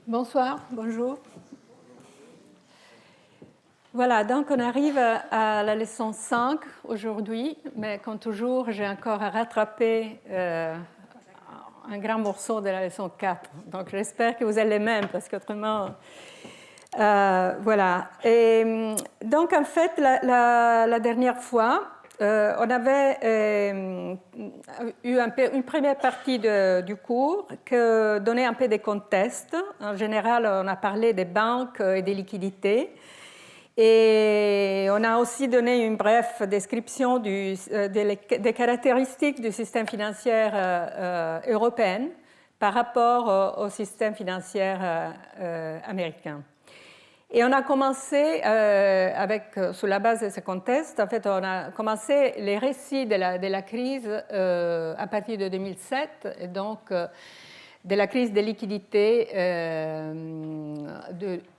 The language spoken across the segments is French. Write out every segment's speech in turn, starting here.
Bonsoir, bonjour. Voilà, donc on arrive à la leçon 5 aujourd'hui, mais comme toujours, j'ai encore à rattraper un grand morceau de la leçon 4. Donc j'espère que vous êtes les mêmes, parce qu'autrement... voilà. Et donc en fait, la dernière fois, on avait eu une première partie du cours qui donnait un peu des contextes. En général, on a parlé des banques et des liquidités. Et on a aussi donné une brève description des caractéristiques du système financier européen par rapport au système financier américain. Et on a commencé sur la base de ce contexte, en fait, on a commencé les récits de la crise à partir de 2007, et donc de la crise des liquidités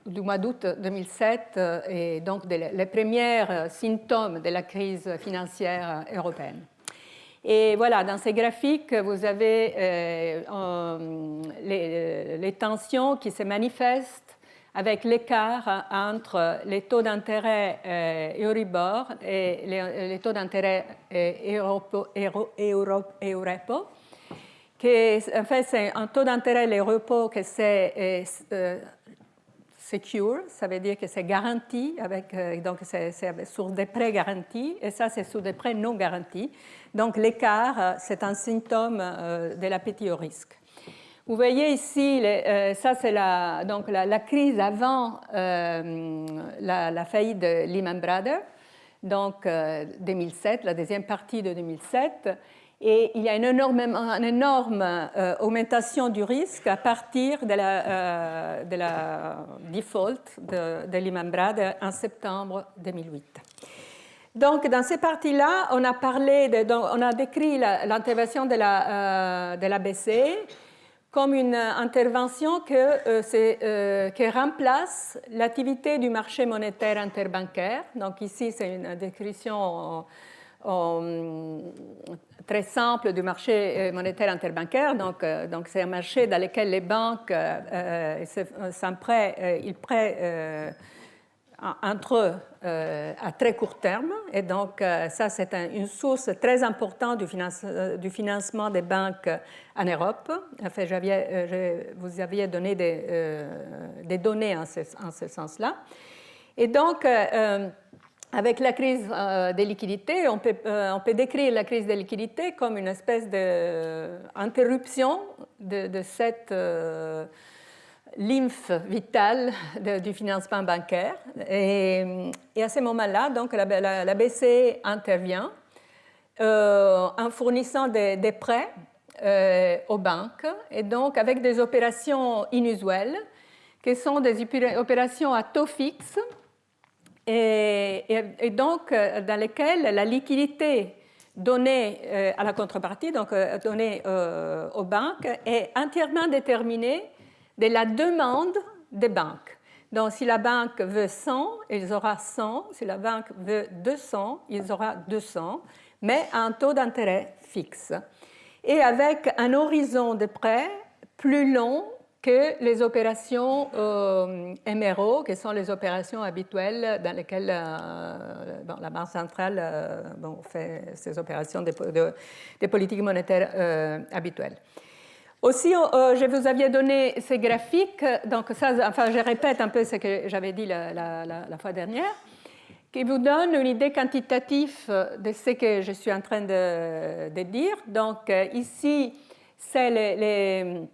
du mois d'août 2007, et donc les premiers symptômes de la crise financière européenne. Et voilà, dans ces graphiques, vous avez les tensions qui se manifestent avec l'écart entre les taux d'intérêt Euribor et les taux d'intérêt Eurorepo, qui en fait c'est un taux d'intérêt l'Eurorepo que c'est secure, ça veut dire que c'est garanti, donc c'est sur des prêts garantis, et ça c'est sur des prêts non garantis. Donc l'écart, c'est un symptôme de l'appétit au risque. Vous voyez ici, ça c'est la crise avant la faillite de Lehman Brothers, donc 2007, la deuxième partie de 2007, et il y a une énorme augmentation du risque à partir de la default de Lehman Brothers en septembre 2008. Donc, dans ces parties-là, on a décrit l'intervention de la BCE comme une intervention qui remplace l'activité du marché monétaire interbancaire. Donc ici, c'est une description très simple du marché monétaire interbancaire. Donc c'est un marché dans lequel les banques ils prêtent entre eux à très court terme. Et donc, ça, c'est une source très importante du financement des banques en Europe. Enfin, vous aviez donné des données en ce sens-là. Et donc, avec la crise des liquidités, on peut décrire la crise des liquidités comme une espèce d'interruption de cette... lymphe vitale du financement bancaire. Et à ce moment-là, donc, la BCE intervient en fournissant des prêts aux banques, et donc avec des opérations inusuelles, qui sont des opérations à taux fixe, et donc dans lesquelles la liquidité donnée à la contrepartie, donc donnée aux banques, est entièrement déterminée de la demande des banques. Donc, si la banque veut 100, ils auront 100. Si la banque veut 200, ils auront 200, mais à un taux d'intérêt fixe. Et avec un horizon de prêt plus long que les opérations MRO, qui sont les opérations habituelles dans lesquelles la Banque centrale fait ces opérations de politique monétaire habituelles. Aussi, je vous avais donné ces graphiques, donc ça, enfin, je répète un peu ce que j'avais dit la fois dernière, qui vous donne une idée quantitative de ce que je suis en train de dire. Donc, ici, c'est les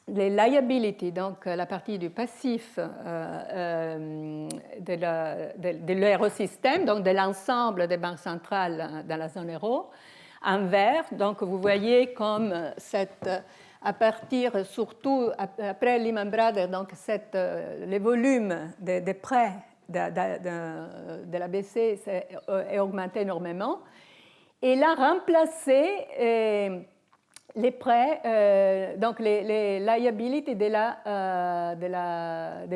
liabilities, donc la partie du passif de l'eurosystème, donc de l'ensemble des banques centrales dans la zone euro, en vert. Donc, vous voyez comme à partir, surtout après Lehman Brothers, donc les volumes des prêts de la BCE est augmenté énormément. Et il a remplacé les prêts, donc les liabilities des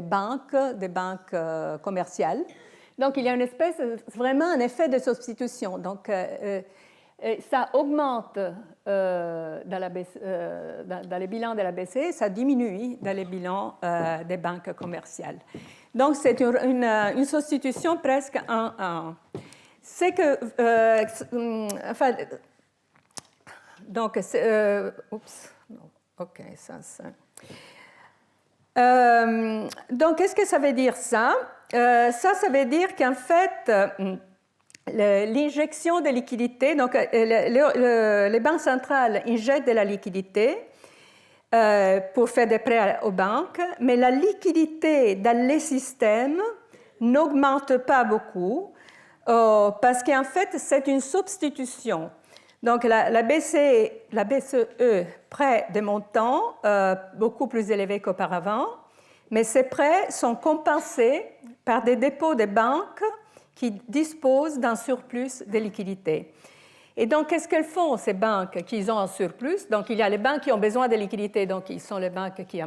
banques commerciales. Donc il y a une espèce, vraiment un effet de substitution. Donc Et ça augmente dans les bilans de la BCE, ça diminue dans les bilans des banques commerciales. Donc, c'est une substitution presque 1 à 1. C'est que, enfin, donc, oups, non, ok, ça. Donc, qu'est-ce que ça veut dire ça? Ça veut dire qu'en fait, l'injection de liquidité, donc les banques centrales injectent de la liquidité pour faire des prêts aux banques, mais la liquidité dans les systèmes n'augmente pas beaucoup parce qu'en fait, c'est une substitution. Donc, la BCE prête des montants beaucoup plus élevés qu'auparavant, mais ces prêts sont compensés par des dépôts de banques qui disposent d'un surplus de liquidité. Et donc, qu'est-ce qu'elles font, ces banques qui ont un surplus? Donc, il y a les banques qui ont besoin de liquidité, donc ils sont les banques qui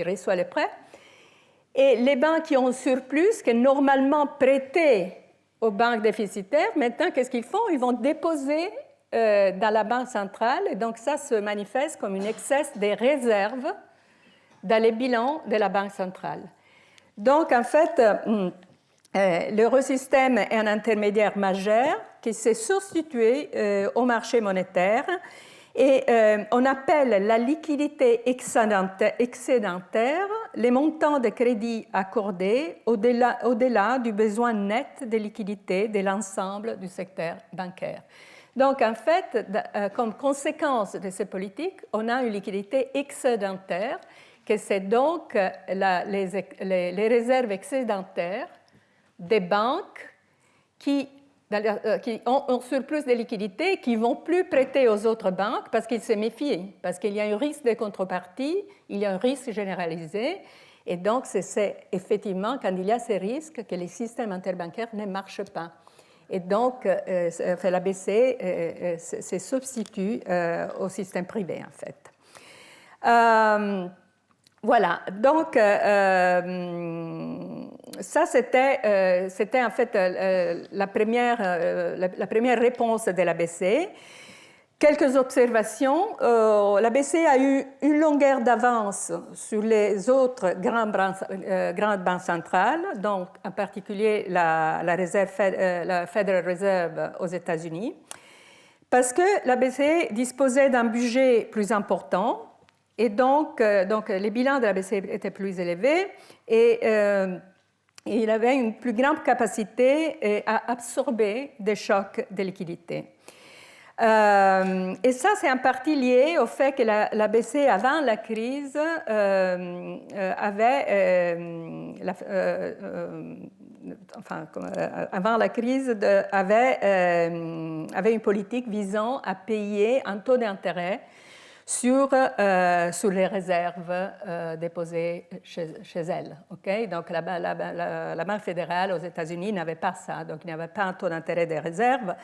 reçoivent les prêts. Et les banques qui ont un surplus, qui normalement prêtaient aux banques déficitaires, maintenant, qu'est-ce qu'ils font? Ils vont déposer dans la banque centrale, et donc ça se manifeste comme un excès des réserves dans les bilans de la banque centrale. Donc, en fait, l'eurosystème est un intermédiaire majeur qui s'est substitué au marché monétaire et on appelle la liquidité excédentaire les montants de crédit accordés au-delà du besoin net de liquidité de l'ensemble du secteur bancaire. Donc, en fait, comme conséquence de ces politiques, on a une liquidité excédentaire, que c'est donc les réserves excédentaires des banques qui ont un surplus de liquidité, qui ne vont plus prêter aux autres banques parce qu'ils se méfient, parce qu'il y a un risque de contrepartie, il y a un risque généralisé, et donc c'est effectivement quand il y a ces risques que les systèmes interbancaires ne marchent pas. Et donc, la BCE se substitue au système privé, en fait. Voilà, donc ça c'était en fait la première réponse de la BCE. Quelques observations. La BCE a eu une longueur d'avance sur les autres grandes banques centrales, donc en particulier la Federal Reserve aux États-Unis, parce que la BCE disposait d'un budget plus important. Et donc, les bilans de la BCE étaient plus élevés et il avait une plus grande capacité à absorber des chocs de liquidité. Et ça, c'est en partie lié au fait que la BCE, avant la crise, avait une politique visant à payer un taux d'intérêt sur les réserves déposées chez elle. Okay? Donc, la Banque fédérale aux États-Unis n'avait pas ça, donc il n'y avait pas un taux d'intérêt des réserves.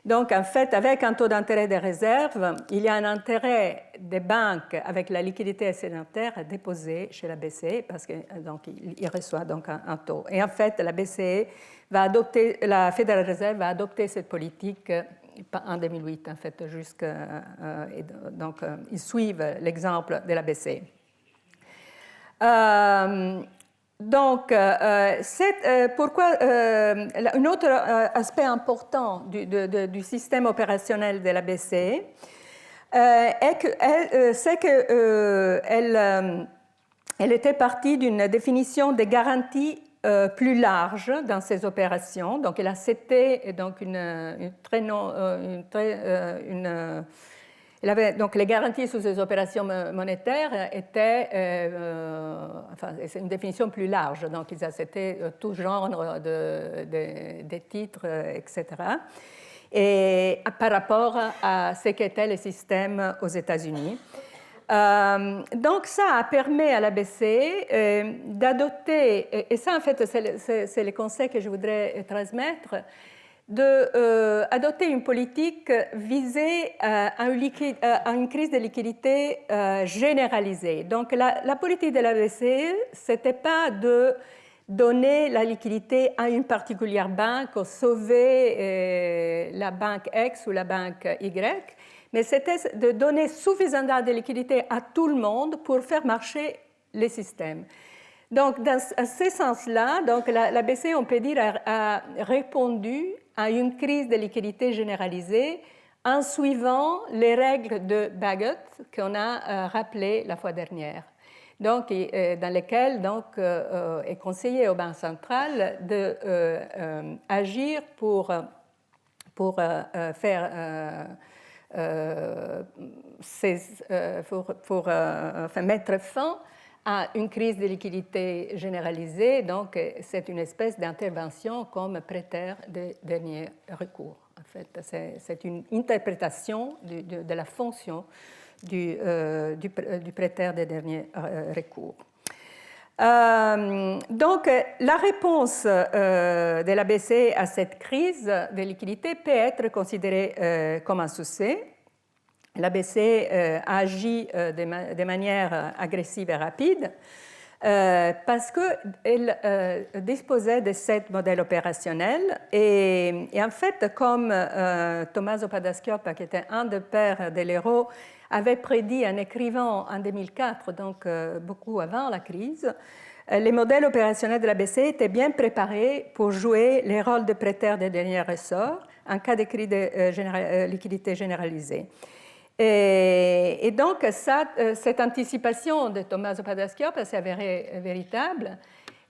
Donc, en fait, avec un taux d'intérêt des réserves, il y a un intérêt des banques avec la liquidité excédentaire à déposer chez la BCE parce qu'il reçoit donc un taux. Et en fait, la BCE la Federal Reserve va adopter cette politique en 2008, en fait, donc ils suivent l'exemple de la BCE. Donc, pourquoi un autre aspect important du système opérationnel de la BCE c'est qu'elle était partie d'une définition des garanties plus large dans ses opérations. Donc, elle a cité donc donc les garanties sous ses opérations monétaires étaient, c'est une définition plus large. Donc, ils acceptaient tout genre de titres, etc. Et par rapport à ce qu'était le système aux États-Unis. Donc, ça permis à la BCE d'adopter, et ça, en fait, c'est le conseil que je voudrais transmettre, d'adopter une politique visée à une crise de liquidité généralisée. Donc, la politique de la BCE, ce n'était pas donner la liquidité à une particulière banque ou sauver la banque X ou la banque Y, mais c'était de donner suffisamment de liquidité à tout le monde pour faire marcher les systèmes. Donc, dans ce sens-là, donc la BCE, on peut dire, a répondu à une crise de liquidité généralisée en suivant les règles de Bagot qu'on a rappelées la fois dernière. Donc, dans lesquelles est conseillé aux banques centrales d'agir pour mettre fin à une crise de liquidité généralisée. Donc, c'est une espèce d'intervention comme prêteur de dernier recours. En fait, c'est une interprétation de la fonction du prêteur de dernier recours. Donc, la réponse de la BCE à cette crise de liquidité peut être considérée comme un succès. La BCE agit de manière agressive et rapide parce qu'elle disposait de 7 modèles opérationnels et en fait, comme Tommaso Padoa-Schioppa, qui était un des pères de l'euro, avait prédit en écrivant en 2004, donc beaucoup avant la crise, les modèles opérationnels de la BCE étaient bien préparés pour jouer les rôles de prêteurs de dernier ressort en cas de crise de liquidité généralisée. Et donc, cette anticipation de Tommaso Padoa-Schioppa s'est avérée véritable,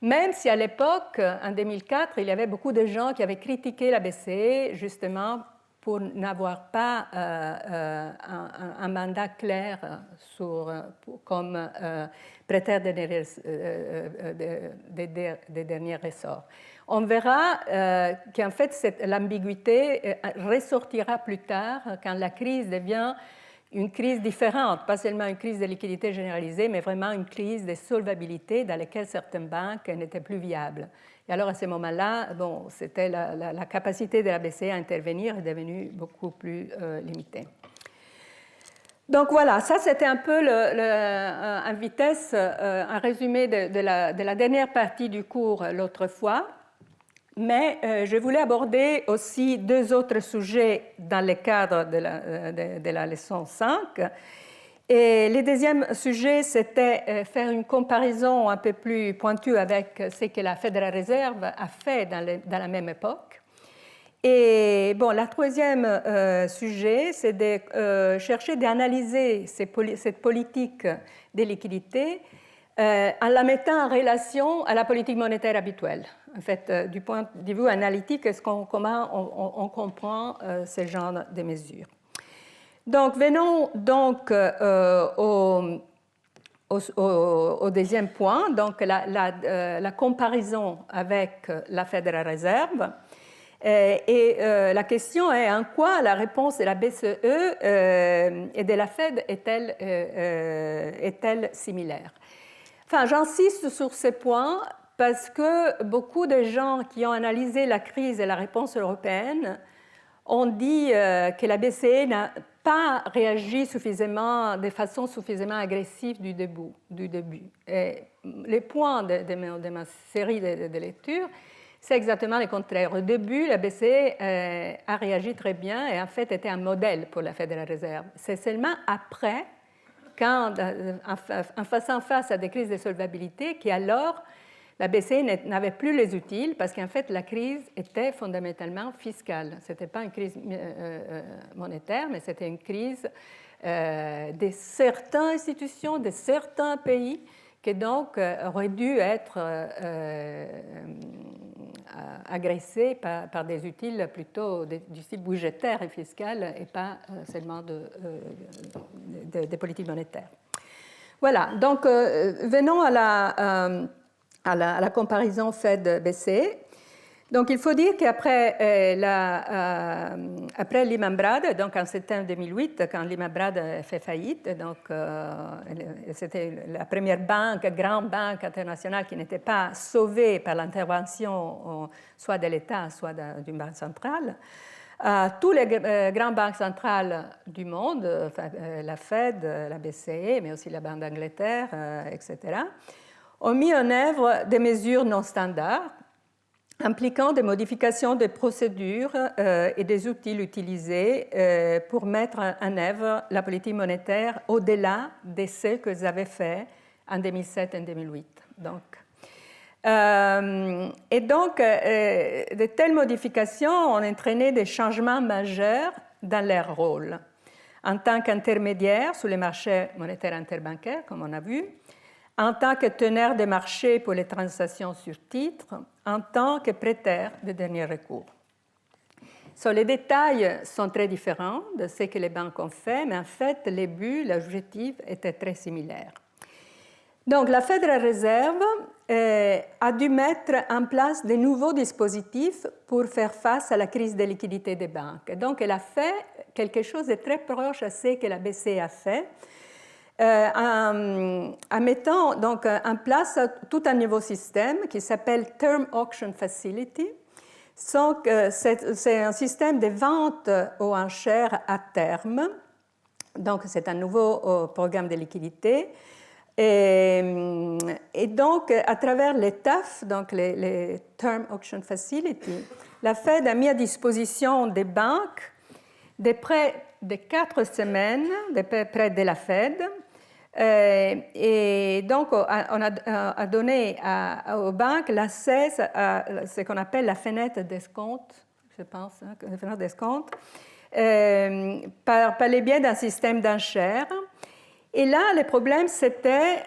même si à l'époque, en 2004, il y avait beaucoup de gens qui avaient critiqué la BCE justement pour n'avoir pas un mandat clair comme prêteur des derniers ressorts. On verra qu'en fait, l'ambiguïté ressortira plus tard quand la crise devient une crise différente, pas seulement une crise de liquidité généralisée, mais vraiment une crise de solvabilité dans laquelle certaines banques n'étaient plus viables. Et alors à ce moment-là, bon, c'était la capacité de la BCE à intervenir est devenue beaucoup plus limitée. Donc voilà, ça c'était un peu en vitesse un résumé de la dernière partie du cours l'autre fois. Mais je voulais aborder aussi 2 autres sujets dans le cadre de la leçon 5. Et le deuxième sujet, c'était faire une comparaison un peu plus pointue avec ce que la Federal Reserve a fait dans la même époque. Et bon, le troisième sujet, c'est de chercher d'analyser cette politique de liquidité en la mettant en relation à la politique monétaire habituelle. En fait, du point de vue analytique, comment on comprend ce genre de mesures. Donc, venons donc au deuxième point, donc la comparaison avec la Federal Reserve. Et la question est en quoi la réponse de la BCE et de la Fed est-elle similaire? Enfin, j'insiste sur ce point parce que beaucoup de gens qui ont analysé la crise et la réponse européenne ont dit que la BCE n'a pas réagi de façon suffisamment agressive du début. Et les points de ma série de lectures, c'est exactement le contraire. Au début, la BCE a réagi très bien et en fait était un modèle pour la Federal Reserve. C'est seulement après, en faisant face à des crises de solvabilité, qu'alors la BCE n'avait plus les outils parce qu'en fait la crise était fondamentalement fiscale. Ce n'était pas une crise monétaire, mais c'était une crise de certaines institutions, de certains pays qui donc auraient dû être agressés par des outils plutôt du style budgétaire et fiscal et pas seulement des politiques monétaires. Voilà, donc venons à la comparaison Fed-BCE. Donc il faut dire qu'après après Lehman Brothers, donc en septembre 2008, quand Lehman Brothers fait faillite, donc c'était la première grande banque internationale qui n'était pas sauvée par l'intervention soit de l'État, soit d'une banque centrale. Toutes les grandes banques centrales du monde, la Fed, la BCE, mais aussi la Banque d'Angleterre, etc., ont mis en œuvre des mesures non standards impliquant des modifications des procédures et des outils utilisés pour mettre en œuvre la politique monétaire au-delà de ce qu'ils avaient fait en 2007 et 2008. De telles modifications ont entraîné des changements majeurs dans leur rôle en tant qu'intermédiaire sur les marchés monétaires interbancaires, comme on a vu, en tant que teneur des marchés pour les transactions sur titres, en tant que prêteur de dernier recours. Les détails sont très différents de ce que les banques ont fait, mais en fait, les buts, l'objectif étaient très similaires. Donc, la Federal Reserve a dû mettre en place de nouveaux dispositifs pour faire face à la crise de liquidité des banques. Donc, elle a fait quelque chose de très proche à ce que la BCE a fait, en mettant donc en place tout un nouveau système qui s'appelle Term Auction Facility. C'est un système de vente aux enchères à terme. Donc, c'est un nouveau programme de liquidité. Et donc, à travers les TAF, donc les Term Auction Facility, la Fed a mis à disposition des banques des prêts de 4 semaines, des prêts de la Fed. Et donc, on a donné aux banques l'accès à ce qu'on appelle la fenêtre d'escompte, je pense, la fenêtre d'escompte, par le biais d'un système d'enchères. Et là, le problème, c'était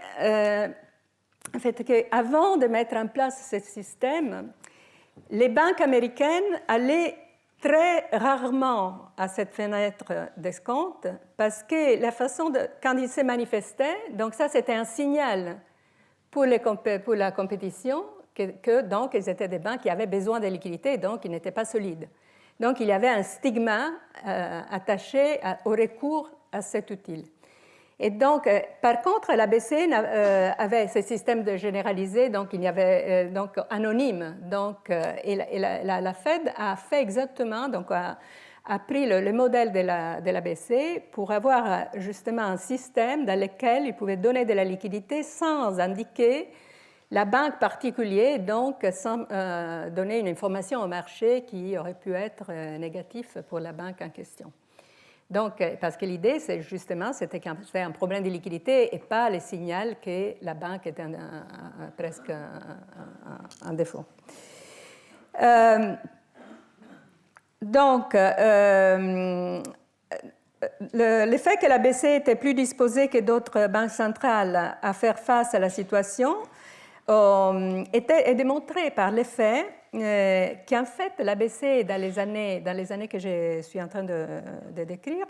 en fait, qu'avant de mettre en place ce système, les banques américaines allaient très rarement à cette fenêtre d'escompte parce que la façon quand ils se manifestaient, donc ça c'était un signal pour la compétition donc ils étaient des banques qui avaient besoin de liquidités, donc ils n'étaient pas solides. Donc il y avait un stigma attaché au recours à cet outil. Et donc, par contre, la BCE avait ce système de généralisé, donc il y avait donc anonyme. Donc, et la Fed a fait exactement, donc a pris le modèle de la BCE pour avoir justement un système dans lequel il pouvait donner de la liquidité sans indiquer la banque particulière, donc sans donner une information au marché qui aurait pu être négative pour la banque en question. Donc, parce que l'idée, c'est justement, c'était qu'il y avait un problème de liquidité et pas le signal que la banque était presque en défaut. Donc, le fait que la BCE était plus disposée que d'autres banques centrales à faire face à la situation est démontré par le fait qu'en fait, la BCE, dans les années que je suis en train de décrire,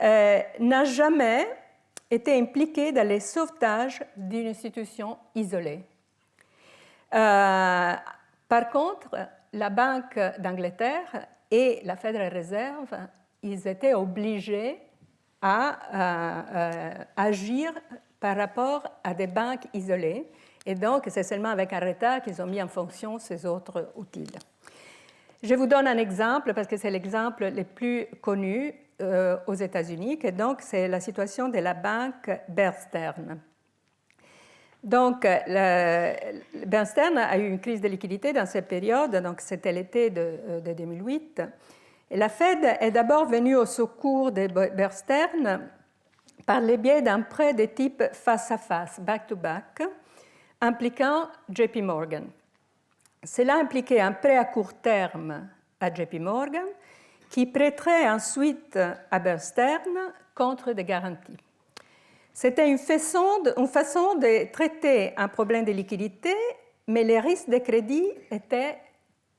n'a jamais été impliquée dans les sauvetages d'une institution isolée. Par contre, la Banque d'Angleterre et la Federal Reserve, ils étaient obligés à agir par rapport à des banques isolées. Et donc, c'est seulement avec un retard qu'ils ont mis en fonction ces autres outils. Je vous donne un exemple, parce que c'est l'exemple le plus connu aux États-Unis, et donc c'est la situation de la banque Bear Stearns. Donc, Bear Stearns a eu une crise de liquidité dans cette période, donc c'était l'été de 2008. Et la Fed est d'abord venue au secours de Bear Stearns par le biais d'un prêt de type face-à-face, back-to-back, impliquant JP Morgan. Cela impliquait un prêt à court terme à JP Morgan qui prêterait ensuite à Bear Stearns contre des garanties. C'était une façon de traiter un problème de liquidité, mais les risques de crédit étaient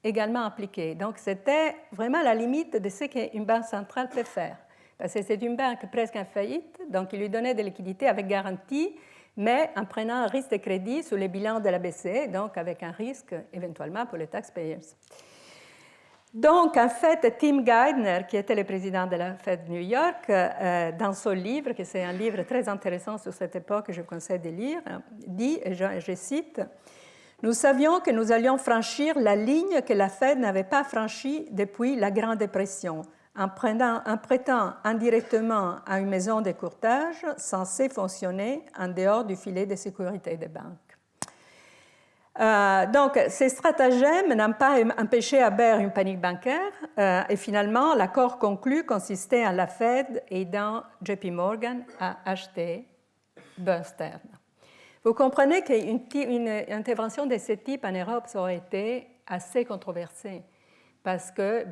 également appliqués. Donc c'était vraiment la limite de ce qu'une banque centrale peut faire. Parce que c'est une banque presque en faillite, donc il lui donnait des liquidités avec garantie, mais en prenant un risque de crédit sur les bilans de la BCE, donc avec un risque éventuellement pour les taxpayers. Donc, en fait, Tim Geithner, qui était le président de la Fed New York, dans son livre, qui c'est un livre très intéressant sur cette époque que je vous conseille de lire, dit, et je cite, « Nous savions que nous allions franchir la ligne que la Fed n'avait pas franchie depuis la Grande Dépression, en prêtant indirectement à une maison de courtage censée fonctionner en dehors du filet de sécurité des banques. » Donc, ces stratagèmes n'ont pas empêché à Bear une panique bancaire et finalement, l'accord conclu consistait en la Fed aidant JP Morgan à acheter Bear Stearns. Vous comprenez qu'une intervention de ce type en Europe ça aurait été assez controversée parce que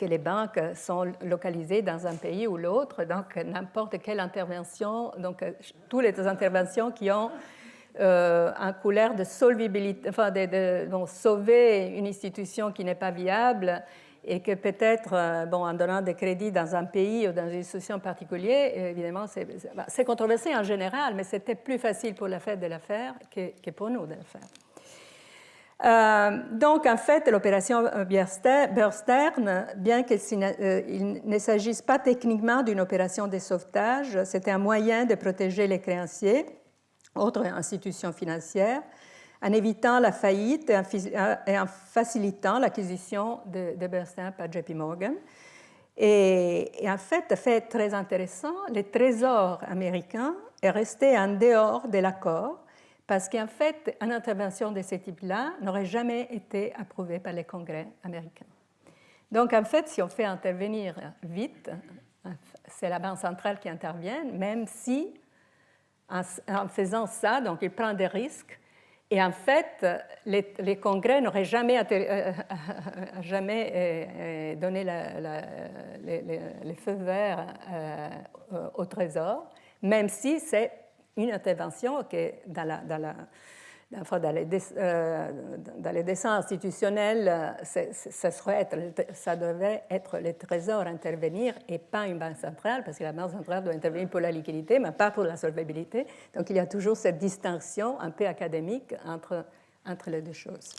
les banques sont localisées dans un pays ou l'autre, donc n'importe quelle intervention, donc toutes les interventions qui ont un couleur de solvabilité, enfin donc sauver une institution qui n'est pas viable et que peut-être, en donnant des crédits dans un pays ou dans une institution particulière, évidemment, c'est controversé en général, mais c'était plus facile pour la Fed de le faire que pour nous de le faire. Donc, en fait, l'opération Bear Stearns, bien qu'il ne s'agisse pas techniquement d'une opération de sauvetage, c'était un moyen de protéger les créanciers, autres institutions financières, en évitant la faillite et en facilitant l'acquisition de Bear Stearns par JP Morgan. Et en fait très intéressant, le Trésor américain est resté en dehors de l'accord parce qu'en fait, une intervention de ce type-là n'aurait jamais été approuvée par les congrès américains. Donc, en fait, si on fait intervenir vite, c'est la Banque centrale qui intervient, même si, en faisant ça, donc il prend des risques. Et en fait, les congrès n'auraient jamais donné les feux verts au Trésor, même si c'est une intervention qui, dans les dessins institutionnels, ça devait être le Trésor à intervenir et pas une banque centrale, parce que la banque centrale doit intervenir pour la liquidité, mais pas pour la solvabilité. Donc il y a toujours cette distinction un peu académique entre les deux choses.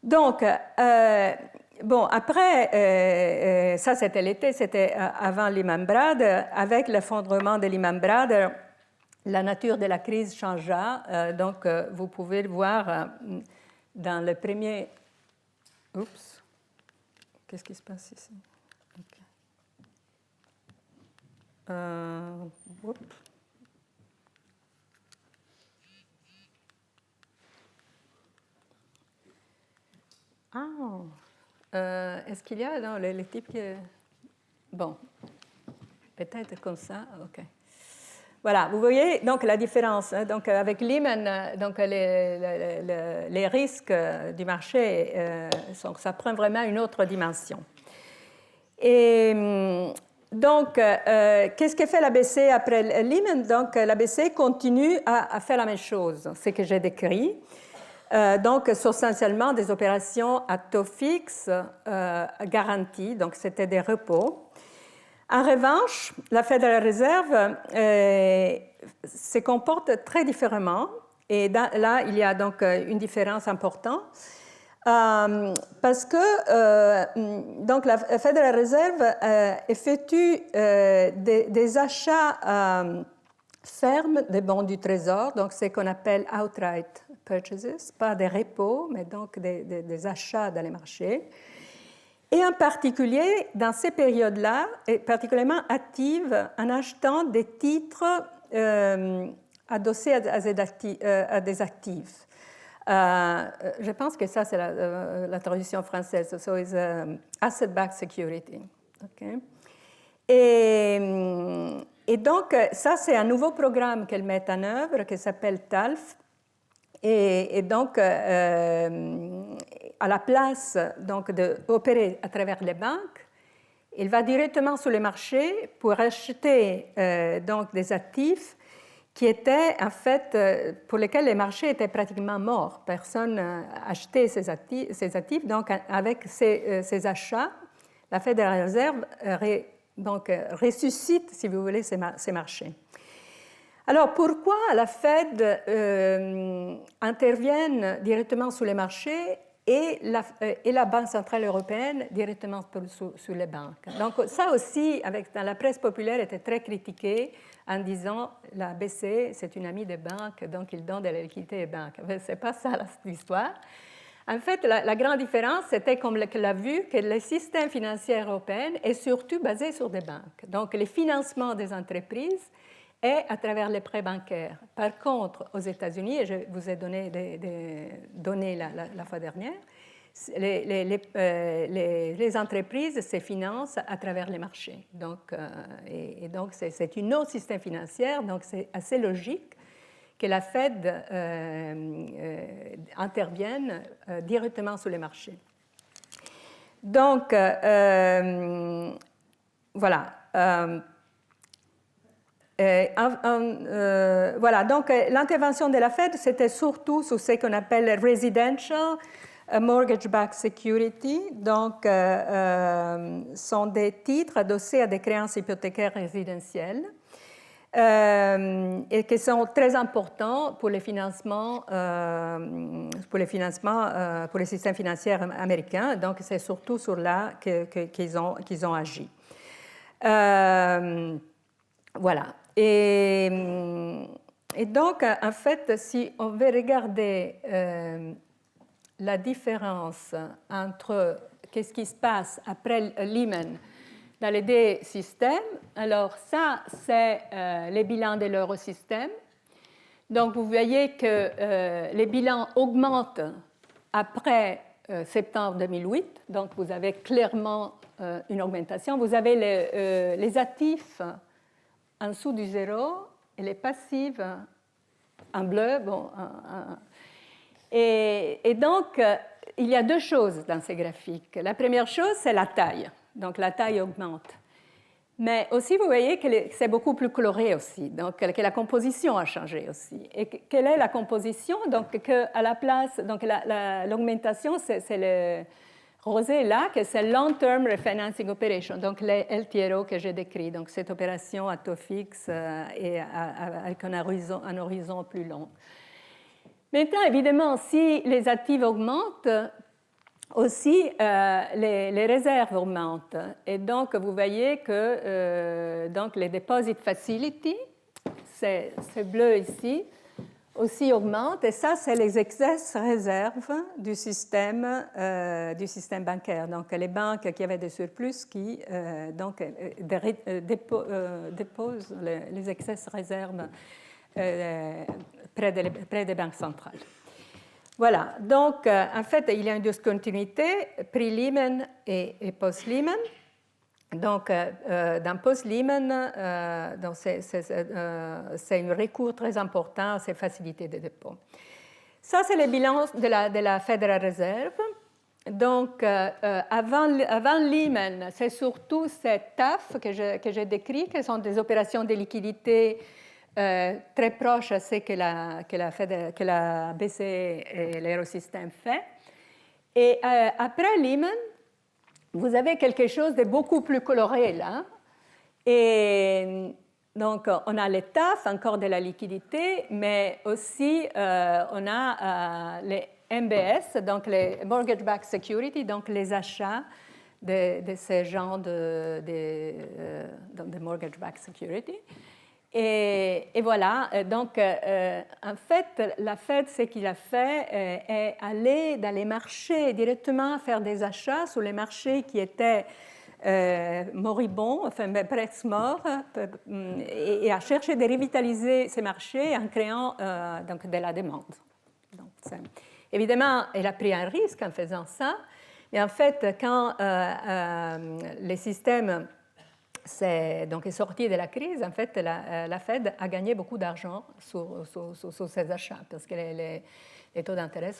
Donc, après, ça c'était l'été, c'était avant Lehman Brothers. Avec l'effondrement de Lehman Brothers, la nature de la crise changea. Donc, vous pouvez le voir dans le premier... Oups, qu'est-ce qui se passe ici? Okay. Est-ce qu'il y a dans les types qui... Bon, peut-être comme ça, ok. Voilà, vous voyez donc la différence. Donc, avec Lehman, donc les risques du marché, ça prend vraiment une autre dimension. Et donc, qu'est-ce que fait la BCE après Lehman? Donc, la BCE continue à faire la même chose, ce que j'ai décrit. Donc, essentiellement des opérations à taux fixe garanties, donc c'était des repos. En revanche, la Federal Reserve se comporte très différemment, et là, il y a donc une différence importante, parce que donc la Federal Reserve effectue des achats fermes des bons du Trésor, donc ce qu'on appelle outright purchases, pas des repos, mais donc des achats dans les marchés. Et en particulier, dans ces périodes-là, est particulièrement active en achetant des titres adossés à des actifs. Je pense que ça, c'est la traduction française. So it's asset-backed security. Okay. Et donc, ça, c'est un nouveau programme qu'elle met en œuvre qui s'appelle TALF. Et donc, à la place d'opérer à travers les banques, il va directement sur les marchés pour acheter donc des actifs qui étaient en fait pour lesquels les marchés étaient pratiquement morts. Personne n'achetait ces actifs. Donc, avec ces achats, la Fédérale Réserve ressuscite, si vous voulez, ces marchés. Alors, pourquoi la Fed intervient directement sur les marchés et la Banque centrale européenne directement sur les banques? Donc, ça aussi, dans la presse populaire, était très critiqué en disant la BCE, c'est une amie des banques, donc il donne de la liquidité aux banques. Ce n'est pas ça l'histoire. En fait, la grande différence, c'était, comme elle l'a vu, que le système financier européen est surtout basé sur des banques. Donc, le financement des entreprises est à travers les prêts bancaires. Par contre, aux États-Unis, et je vous ai donné des données la fois dernière, les entreprises se financent à travers les marchés. Donc, et donc, c'est un autre système financier, donc c'est assez logique que la Fed intervienne directement sur les marchés. Donc, voilà. Voilà, donc l'intervention de la Fed, c'était surtout sur ce qu'on appelle residential mortgage-backed security, donc sont des titres adossés à des créances hypothécaires résidentielles et qui sont très importants pour les financements, pour les systèmes financiers américains. Donc c'est surtout sur là qu'ils ont agi. Voilà. Et donc, en fait, si on veut regarder la différence entre qu'est-ce qui se passe après Lehman dans les deux systèmes, alors ça, c'est les bilans de l'eurosystème. Donc, vous voyez que les bilans augmentent après septembre 2008. Donc, vous avez clairement une augmentation. Vous avez les actifs en dessous du zéro et les passifs en bleu. Bon, et donc, il y a deux choses dans ces graphiques. La première chose, c'est la taille. Donc, la taille augmente. Mais aussi, vous voyez que c'est beaucoup plus coloré aussi, donc que la composition a changé aussi. Et quelle est la composition? Donc, à la place, donc l'augmentation, c'est le rosé là, que c'est Long-Term Refinancing Operation, donc les LTRO que j'ai décrit, donc cette opération à taux fixe et avec un horizon plus long. Maintenant, évidemment, si les actifs augmentent, aussi les réserves augmentent. Et donc, vous voyez que donc les deposit facility, c'est bleu ici, aussi augmentent. Et ça, c'est les excès réserves du système bancaire. Donc, les banques qui avaient des surplus qui déposent les excès réserves près des banques centrales. Voilà, donc en fait, il y a une discontinuité pré-Lehman et post-Lehman. Donc, dans post-Lehman, c'est un recours très important à ces facilités de dépôt. Ça, c'est le bilan de la Federal Reserve. Donc, avant Lehman, c'est surtout cette TAF que j'ai décrit, qui sont des opérations de liquidité très proche à ce que la BCE et l'Eurosystème fait. Et après Lehman, vous avez quelque chose de beaucoup plus coloré là. Et donc, on a les TAF, encore de la liquidité, mais aussi on a les MBS, donc les Mortgage-Backed Security, donc les achats de ces genres de Mortgage-Backed Security. Et voilà, donc en fait, la Fed, ce qu'il a fait est aller dans les marchés directement faire des achats sur les marchés qui étaient moribonds, enfin presque morts, et à chercher de revitaliser ces marchés en créant donc de la demande. Donc, évidemment, elle a pris un risque en faisant ça, mais en fait, quand les systèmes est sorti de la crise, en fait, la Fed a gagné beaucoup d'argent sur ces achats parce que les taux d'intérêt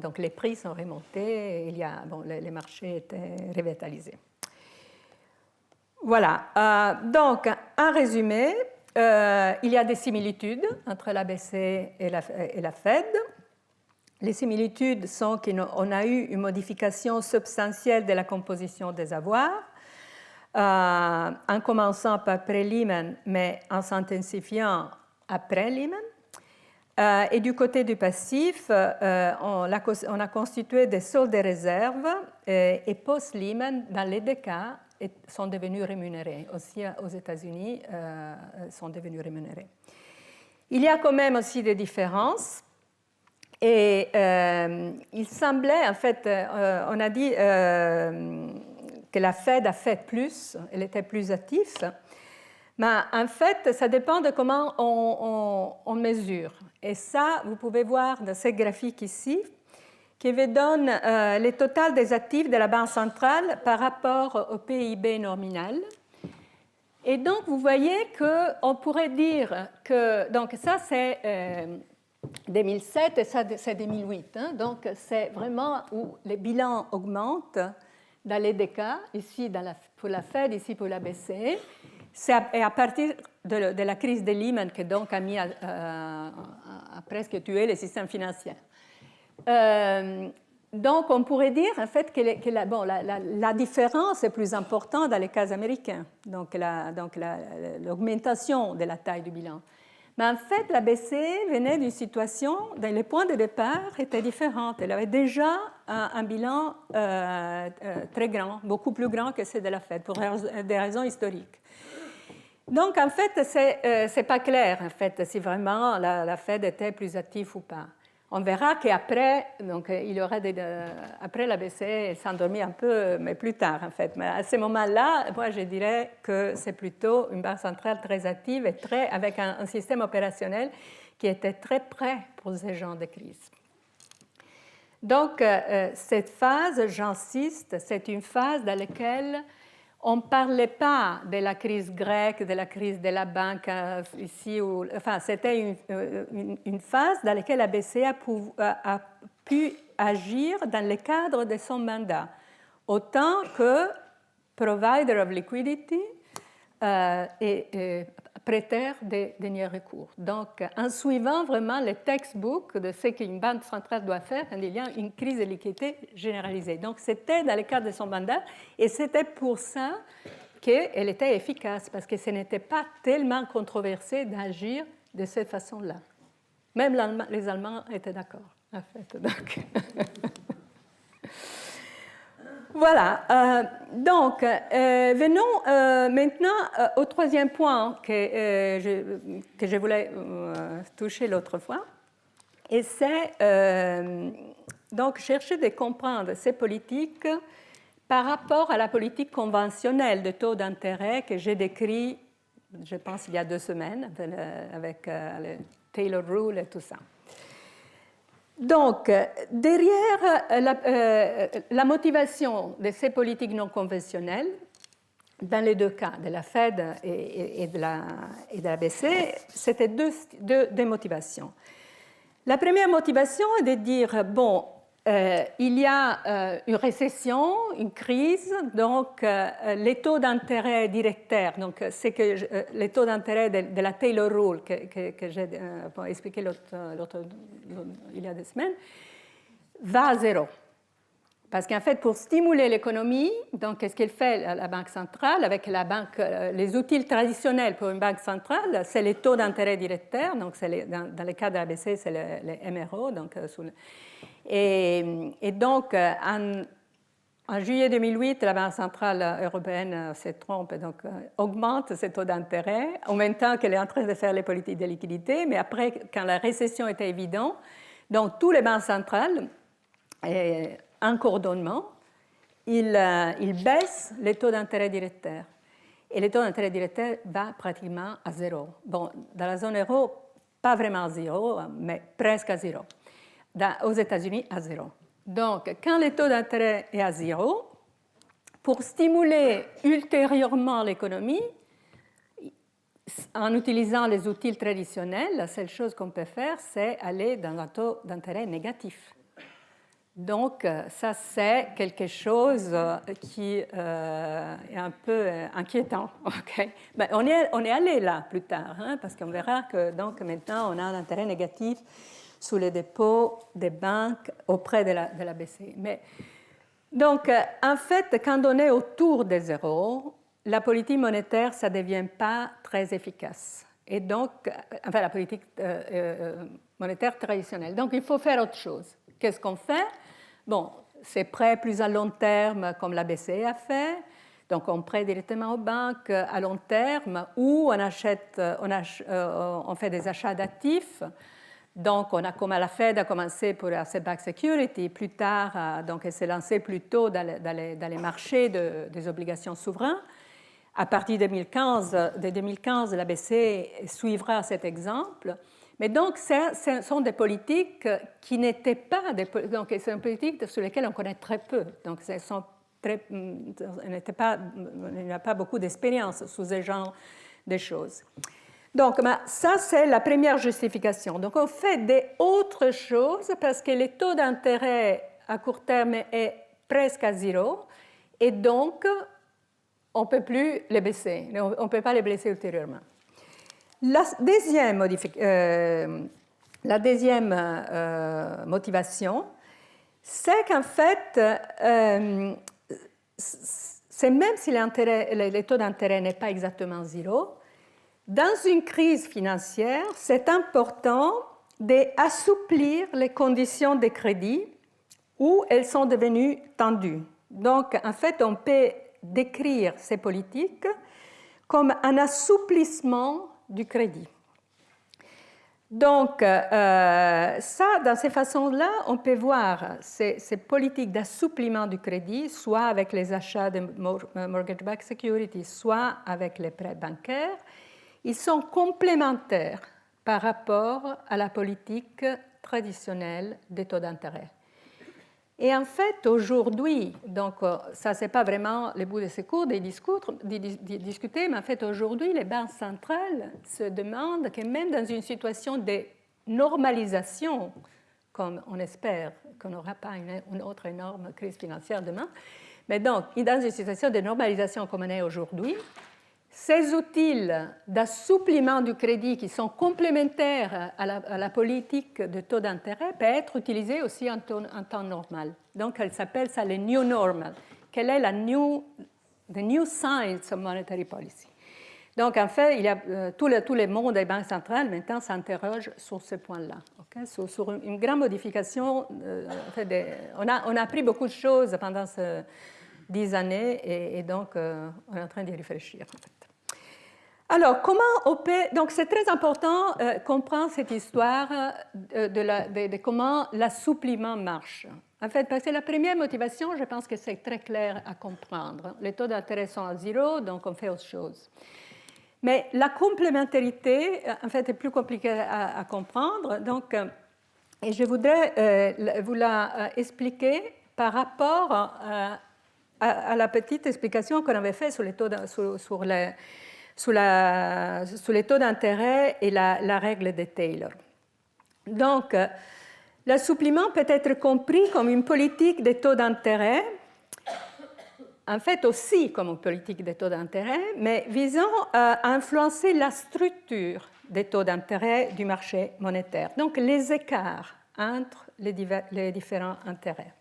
donc les prix sont remontés et les marchés étaient revitalisés. Voilà. Donc, en résumé, il y a des similitudes entre la BCE et la Fed. Les similitudes sont qu'on a eu une modification substantielle de la composition des avoirs, en commençant par pré-Lehman, mais en s'intensifiant après Lehman. Et du côté du passif, on a constitué des soldes de réserves et post-Lehman, dans les deux cas, sont devenus rémunérés. Aussi aux États-Unis, sont devenus rémunérés. Il y a quand même aussi des différences. Et il semblait, en fait, on a dit que la Fed a fait plus, elle était plus active, Mais en fait, ça dépend de comment on mesure. Et ça, vous pouvez voir dans ces graphiques ici, qui vous donne les totals des actifs de la Banque centrale par rapport au PIB nominal. Et donc, vous voyez qu'on pourrait dire que... Donc, ça, c'est 2007 et ça, c'est 2008. Hein, donc, c'est vraiment où les bilans augmentent dans les deux cas, ici pour la Fed, ici pour la BCE. C'est à partir de la crise de Lehman qui donc a mis à presque tuer le système financier. Donc, on pourrait dire en fait que la différence est plus importante dans les cas américains, donc l'augmentation de la taille du bilan. Mais en fait, la BCE venait d'une situation dont les points de départ étaient différents. Elle avait déjà un bilan très grand, beaucoup plus grand que ceux de la Fed, pour des raisons historiques. Donc, en fait, ce n'est pas clair, en fait, si vraiment la Fed était plus active ou pas. On verra qu'après, donc, il y aura après la BCE s'endormit un peu, mais plus tard, en fait. Mais à ce moment-là, moi, je dirais que c'est plutôt une banque centrale très active et avec un système opérationnel qui était très prêt pour ce genre de crise. Donc, cette phase, j'insiste, c'est une phase dans laquelle on ne parlait pas de la crise grecque, de la crise de la banque ici. Enfin, c'était une phase dans laquelle la BCE a pu agir dans le cadre de son mandat, autant que provider of liquidity et prêteur de dernier recours. Donc, en suivant vraiment les textbooks de ce qu'une banque centrale doit faire quand il y a une crise de liquidité généralisée. Donc, c'était dans le cadre de son mandat et c'était pour ça qu'elle était efficace, parce que ce n'était pas tellement controversé d'agir de cette façon-là. Même les Allemands étaient d'accord, en fait. Donc... Voilà, donc venons maintenant au troisième point que je voulais toucher l'autre fois, et c'est donc chercher de comprendre ces politiques par rapport à la politique conventionnelle de taux d'intérêt que j'ai décrit, je pense, il y a 2 semaines, avec le Taylor Rule et tout ça. Donc, derrière la motivation de ces politiques non conventionnelles, dans les 2 cas, de la Fed et de la BCE, c'était deux motivations. La première motivation est de dire, bon, il y a une récession, une crise, donc les taux d'intérêt directeurs, donc c'est que les taux d'intérêt de la Taylor Rule que j'ai expliqué il y a 2 semaines, va à zéro. Parce qu'en fait, pour stimuler l'économie, donc qu'est-ce qu'elle fait la Banque centrale avec les outils traditionnels pour une banque centrale, c'est les taux d'intérêt directeurs, donc dans le cas de la BCE, c'est les MRO, donc et donc, en juillet 2008, la Banque centrale européenne se trompe et donc augmente ses taux d'intérêt, en même temps qu'elle est en train de faire les politiques de liquidité. Mais après, quand la récession était évidente, donc tous les banques centrales, en coordonnement, ils baissent les taux d'intérêt directeurs. Et les taux d'intérêt directeurs vont pratiquement à zéro. Bon, dans la zone euro, pas vraiment à zéro, mais presque à zéro. Aux États-Unis, à zéro. Donc, quand le taux d'intérêt est à zéro, pour stimuler ultérieurement l'économie, en utilisant les outils traditionnels, la seule chose qu'on peut faire, c'est aller dans un taux d'intérêt négatif. Donc, ça, c'est quelque chose qui est un peu inquiétant. Okay? Ben, on est allé là plus tard, hein, parce qu'on verra que donc, maintenant, on a un intérêt négatif sous les dépôts des banques auprès de la BCE. Mais, donc, en fait, quand on est autour de zéro, la politique monétaire, ça ne devient pas très efficace. Et donc, enfin, la politique monétaire traditionnelle. Donc, il faut faire autre chose. Qu'est-ce qu'on fait? Bon, c'est prêt plus à long terme, comme la BCE a fait. Donc, on prête directement aux banques à long terme, ou on fait des achats d'actifs. Donc, comme la Fed a commencé pour asset-backed security, plus tard, donc elle s'est lancée plutôt dans les marchés des obligations souveraines. à partir de 2015, la BCE suivra cet exemple. Mais donc, ce sont des politiques qui n'étaient pas donc, c'est une politique sur lesquelles on connaît très peu. Donc, il n'y a pas beaucoup d'expérience sur ce genre de choses. Donc, ça, c'est la première justification. Donc, on fait d'autres choses parce que les taux d'intérêt à court terme est presque à zéro et donc, on ne peut plus les baisser. On ne peut pas les baisser ultérieurement. La deuxième motivation, c'est qu'en fait, même si les taux d'intérêt n'est pas exactement zéro, dans une crise financière, c'est important d'assouplir les conditions de crédit où elles sont devenues tendues. Donc, en fait, on peut décrire ces politiques comme un assouplissement du crédit. Donc, dans ces façons-là, on peut voir ces politiques d'assouplissement du crédit, soit avec les achats de mortgage-backed securities, soit avec les prêts bancaires. Ils sont complémentaires par rapport à la politique traditionnelle des taux d'intérêt. Et en fait, aujourd'hui, donc ça, ce n'est pas vraiment le bout de ce cours de discuter, mais en fait, aujourd'hui, les banques centrales se demandent que même dans une situation de normalisation, comme on espère qu'on n'aura pas une autre énorme crise financière demain, mais donc, dans une situation de normalisation comme on est aujourd'hui, ces outils d'assouplissement du crédit qui sont complémentaires à la politique de taux d'intérêt peuvent être utilisés aussi en temps normal. Donc, elle s'appelle ça le New Normal. Quelle est the new science of monetary policy? Donc, en fait, il y a, tout le monde des banques centrales maintenant s'interroge sur ce point-là. Okay? Sur une grande modification. On a appris beaucoup de choses pendant ces 10 années et donc on est en train d'y réfléchir. En fait. Alors, comment on peut... Donc, c'est très important de comprendre cette histoire de comment l'assouplissement marche. En fait, parce que la première motivation, je pense que c'est très clair à comprendre. Les taux d'intérêt sont à zéro, donc on fait autre chose. Mais la complémentarité, en fait, est plus compliquée à comprendre. Donc, et je voudrais vous la expliquer par rapport à la petite explication qu'on avait faite sur les taux sur les taux d'intérêt et la règle de Taylor. Donc, l'assouplissement peut être compris comme une politique de taux d'intérêt, en fait aussi comme une politique de taux d'intérêt, mais visant à influencer la structure des taux d'intérêt du marché monétaire, donc les écarts entre les différents intérêts.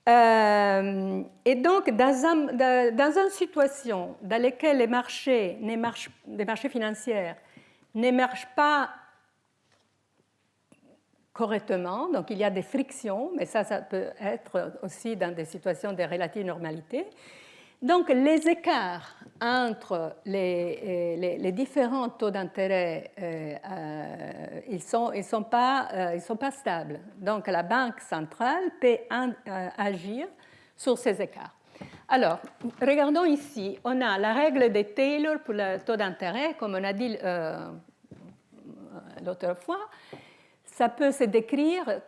Et donc, dans une situation dans laquelle les marchés financiers ne marchent pas correctement, donc il y a des frictions, mais ça peut être aussi dans des situations de relative normalité. Donc, les écarts entre les différents taux d'intérêt, ils sont pas stables. Donc, la Banque centrale peut agir sur ces écarts. Alors, regardons ici, on a la règle de Taylor pour le taux d'intérêt, comme on a dit l'autre fois. Ça peut se décrire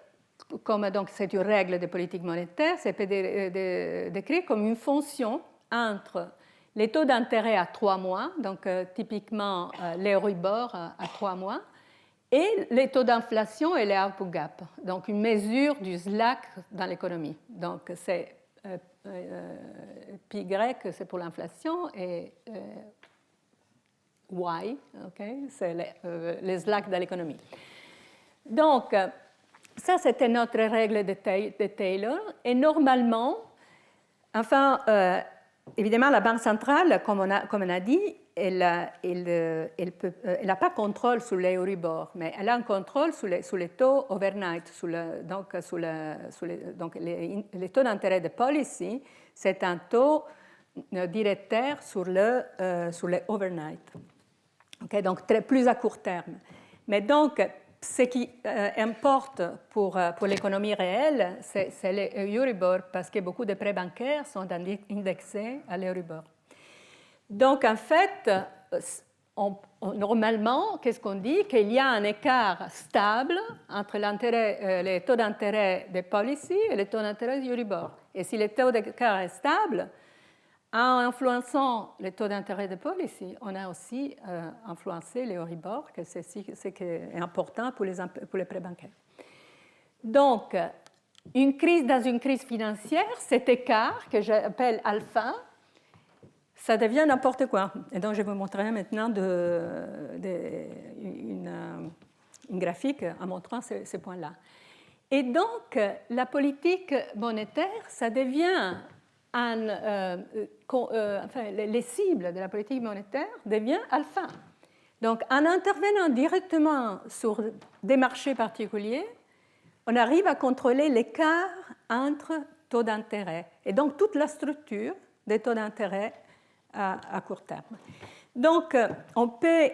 comme, donc c'est une règle de politique monétaire, ça peut être décrit comme une fonction entre les taux d'intérêt à 3 mois, donc typiquement l'Euribor à 3 mois, et les taux d'inflation et les output gap, donc une mesure du slack dans l'économie. Donc c'est pi grec, c'est pour l'inflation, et y, okay, c'est les slack dans l'économie. Donc, ça, c'était notre règle de Taylor, et normalement, enfin, évidemment, la Banque centrale, comme on a dit, elle n'a pas contrôle sur les Euribor, mais elle a un contrôle sur les taux overnight. Donc, les taux d'intérêt de policy, c'est un taux directeur sur les overnight. Okay, donc, plus à court terme. Mais donc, ce qui importe pour l'économie réelle, c'est l'Euribor, parce que beaucoup de prêts bancaires sont indexés à l'Euribor. Donc, en fait, normalement, qu'est-ce qu'on dit? Qu'il y a un écart stable entre les taux d'intérêt des policy et les taux d'intérêt du Euribor. Et si le taux d'écart est stable, en influençant les taux d'intérêt des policy, on a aussi influencé les Euribor, que c'est ce qui est important pour les prêts bancaires. Donc, dans une crise financière, cet écart que j'appelle alpha, ça devient n'importe quoi. Et donc, je vais vous montrer maintenant une graphique en montrant ce point-là. Et donc, la politique monétaire, ça devient les cibles de la politique monétaire deviennent alpha. Donc, en intervenant directement sur des marchés particuliers, on arrive à contrôler l'écart entre taux d'intérêt et donc toute la structure des taux d'intérêt à court terme. Donc, on peut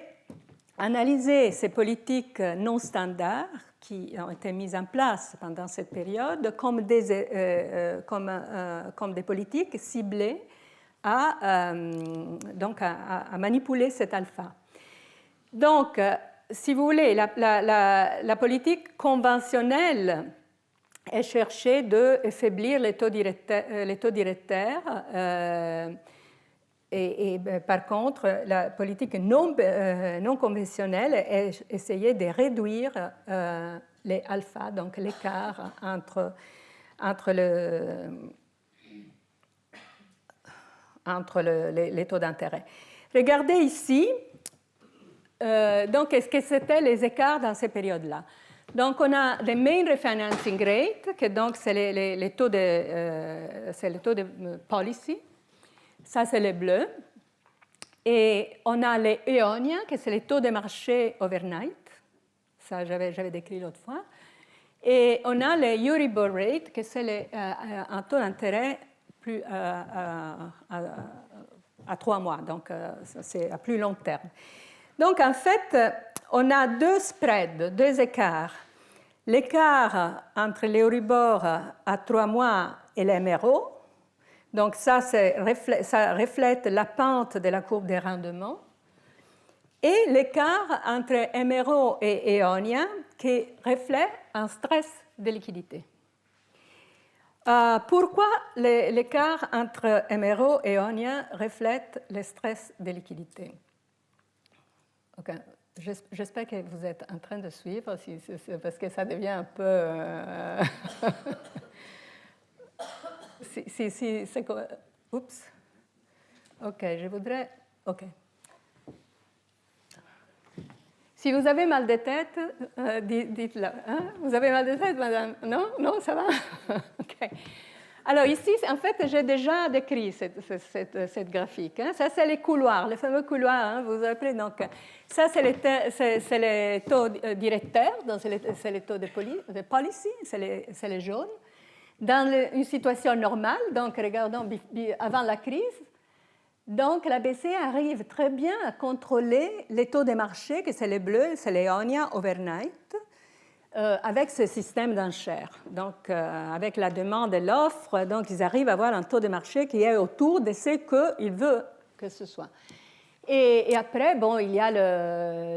analyser ces politiques non standards qui ont été mises en place pendant cette période comme des politiques ciblées à manipuler cet alpha. Donc, si vous voulez, la politique conventionnelle est chercher d'affaiblir les taux directeurs. Et par contre, la politique non conventionnelle est essayer de réduire les alphas, donc l'écart entre les taux d'intérêt. Regardez ici, donc, qu'est-ce que c'était les écarts dans ces périodes-là? Donc, on a les main refinancing rate, que donc c'est les taux de policy. Ça, c'est les bleus. Et on a les EONIA, que c'est les taux de marché overnight. Ça, j'avais décrit l'autre fois. Et on a les Euribor rate, que c'est un taux d'intérêt plus à 3 mois. Donc, c'est à plus long terme. Donc, en fait, on a deux spreads, deux écarts. L'écart entre l'Euribor à 3 mois et l'MRO. Donc, ça reflète la pente de la courbe des rendements. Et l'écart entre MRO et EONIA qui reflète un stress de liquidité. Pourquoi l'écart entre MRO et EONIA reflète le stress de liquidité? Okay. J'espère que vous êtes en train de suivre, parce que ça devient un peu... c'est quoi? Oups. OK, je voudrais... OK. Si vous avez mal de tête, dites-le. Hein? Vous avez mal de tête, madame? Non? Non, ça va? OK. Alors ici, en fait, j'ai déjà décrit cette graphique. Hein. Ça, c'est les couloirs, les fameux couloirs. Hein, vous vous rappelez, donc, ça, c'est les taux directeurs, donc c'est les taux de policy, c'est les jaunes. Dans une situation normale, donc regardons avant la crise, donc la BCE arrive très bien à contrôler les taux des marchés, que c'est les bleus, c'est les EONIA overnight, avec ce système d'enchères. Donc, avec la demande et l'offre, donc ils arrivent à avoir un taux de marché qui est autour de ce qu'ils veulent que ce soit. Et après, bon, il y a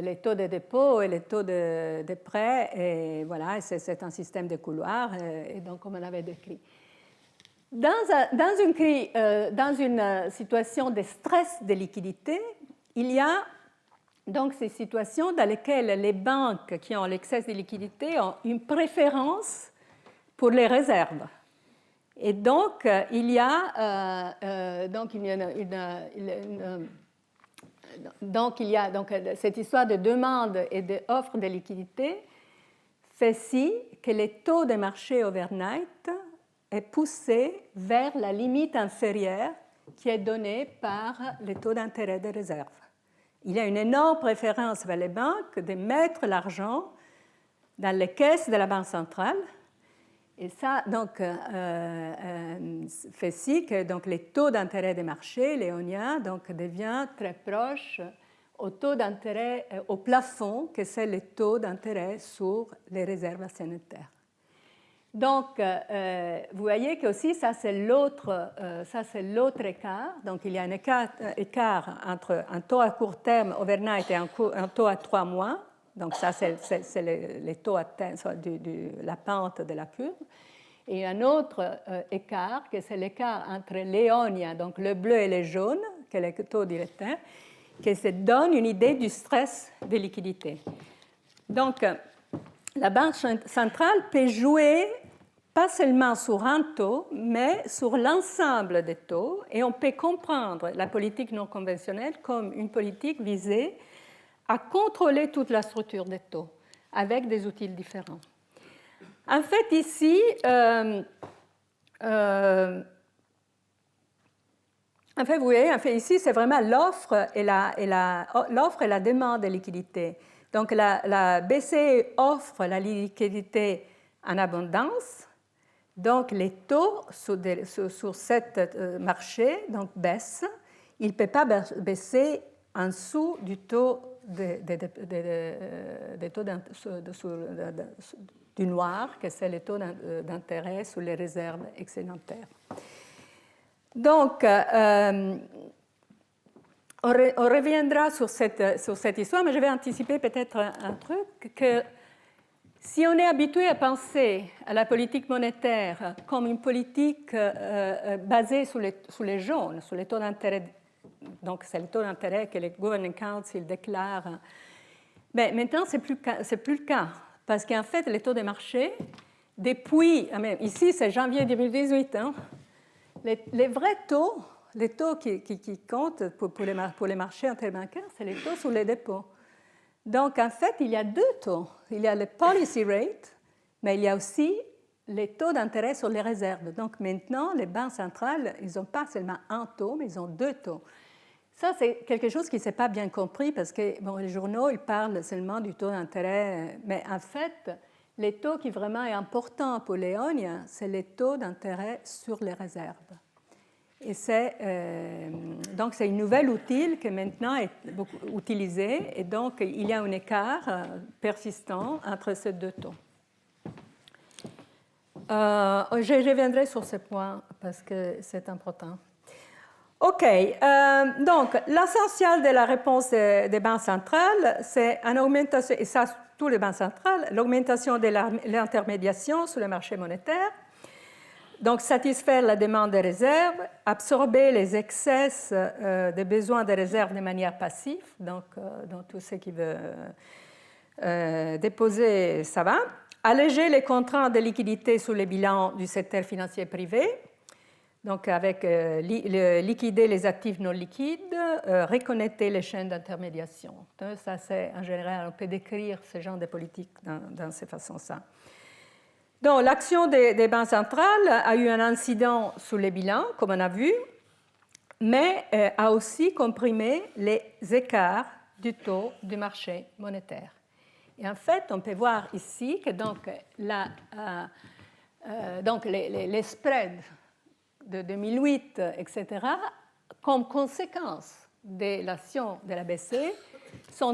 les taux de dépôt et les taux de prêts, et voilà, c'est un système de couloirs, et donc comme on avait décrit. Dans une situation de stress de liquidité, il y a donc ces situations dans lesquelles les banques qui ont l'excès de liquidité ont une préférence pour les réserves. Et donc, il y a cette histoire de demande et d'offre de liquidité fait si que les taux de marché overnight est poussé vers la limite inférieure qui est donnée par les taux d'intérêt des réserves. Il y a une énorme préférence vers les banques de mettre l'argent dans les caisses de la Banque centrale. Et ça, donc, fait si que donc, les taux d'intérêt des marchés, les EONIA, donc, devient très proche au taux d'intérêt, au plafond, que c'est le taux d'intérêt sur les réserves actionnaires. Donc, vous voyez que aussi, ça c'est l'autre écart. Donc, il y a un écart entre un taux à court terme, overnight, et un taux à 3 mois. Donc, ça, c'est les taux à terme, la pente de la courbe. Et un autre écart, que c'est l'écart entre l'éonia, donc le bleu et le jaune, qui est le taux directeur, qui se donne une idée du stress des liquidités. Donc, la Banque centrale peut jouer pas seulement sur un taux, mais sur l'ensemble des taux, et on peut comprendre la politique non conventionnelle comme une politique visée à contrôler toute la structure des taux avec des outils différents. En fait, ici, vous voyez, ici, c'est vraiment l'offre et la demande de liquidité. Donc, la BCE offre la liquidité en abondance. Donc, les taux sur ce marché baissent. Il ne peut pas baisser en dessous du taux du noir, que c'est le taux d'intérêt sur les réserves excédentaires. Donc, on reviendra sur cette histoire, mais je vais anticiper peut-être un truc, que si on est habitué à penser à la politique monétaire comme une politique basée sur les jaunes, sur les taux d'intérêt, donc c'est le taux d'intérêt que les Governing Council déclarent, mais maintenant ce n'est plus le cas, parce qu'en fait les taux de marché, depuis, ici c'est janvier 2018, les vrais taux, les taux qui comptent pour les marchés interbancaires, c'est les taux sur les dépôts. Donc, en fait, il y a deux taux. Il y a le policy rate, mais il y a aussi les taux d'intérêt sur les réserves. Donc, maintenant, les banques centrales, ils n'ont pas seulement un taux, mais ils ont deux taux. Ça, c'est quelque chose qui ne s'est pas bien compris parce que les journaux, ils parlent seulement du taux d'intérêt. Mais en fait, les taux qui vraiment est important pour l'EONIA, c'est les taux d'intérêt sur les réserves. Et donc, c'est une nouvelle outil qui maintenant est beaucoup utilisé, et donc il y a un écart persistant entre ces deux taux. Je reviendrai sur ce point parce que c'est important. OK, donc l'essentiel de la réponse des banques centrales, c'est une augmentation, et ça, tous les banques centrales, l'augmentation de l'intermédiation sur le marché monétaire. Donc, satisfaire la demande de réserves, absorber les excès des besoins de réserves de manière passive, donc tout ce qui veut déposer, ça va. Alléger les contraintes de liquidité sur les bilans du secteur financier privé, donc avec liquider les actifs non liquides, reconnecter les chaînes d'intermédiation. Ça, c'est en général, on peut décrire ce genre de politique dans ces façons-là. Donc, l'action des banques centrales a eu un incident sur les bilans, comme on a vu, mais a aussi comprimé les écarts du taux du marché monétaire. Et en fait, on peut voir ici que les spreads de 2008, etc., comme conséquence de l'action de la BCE, sont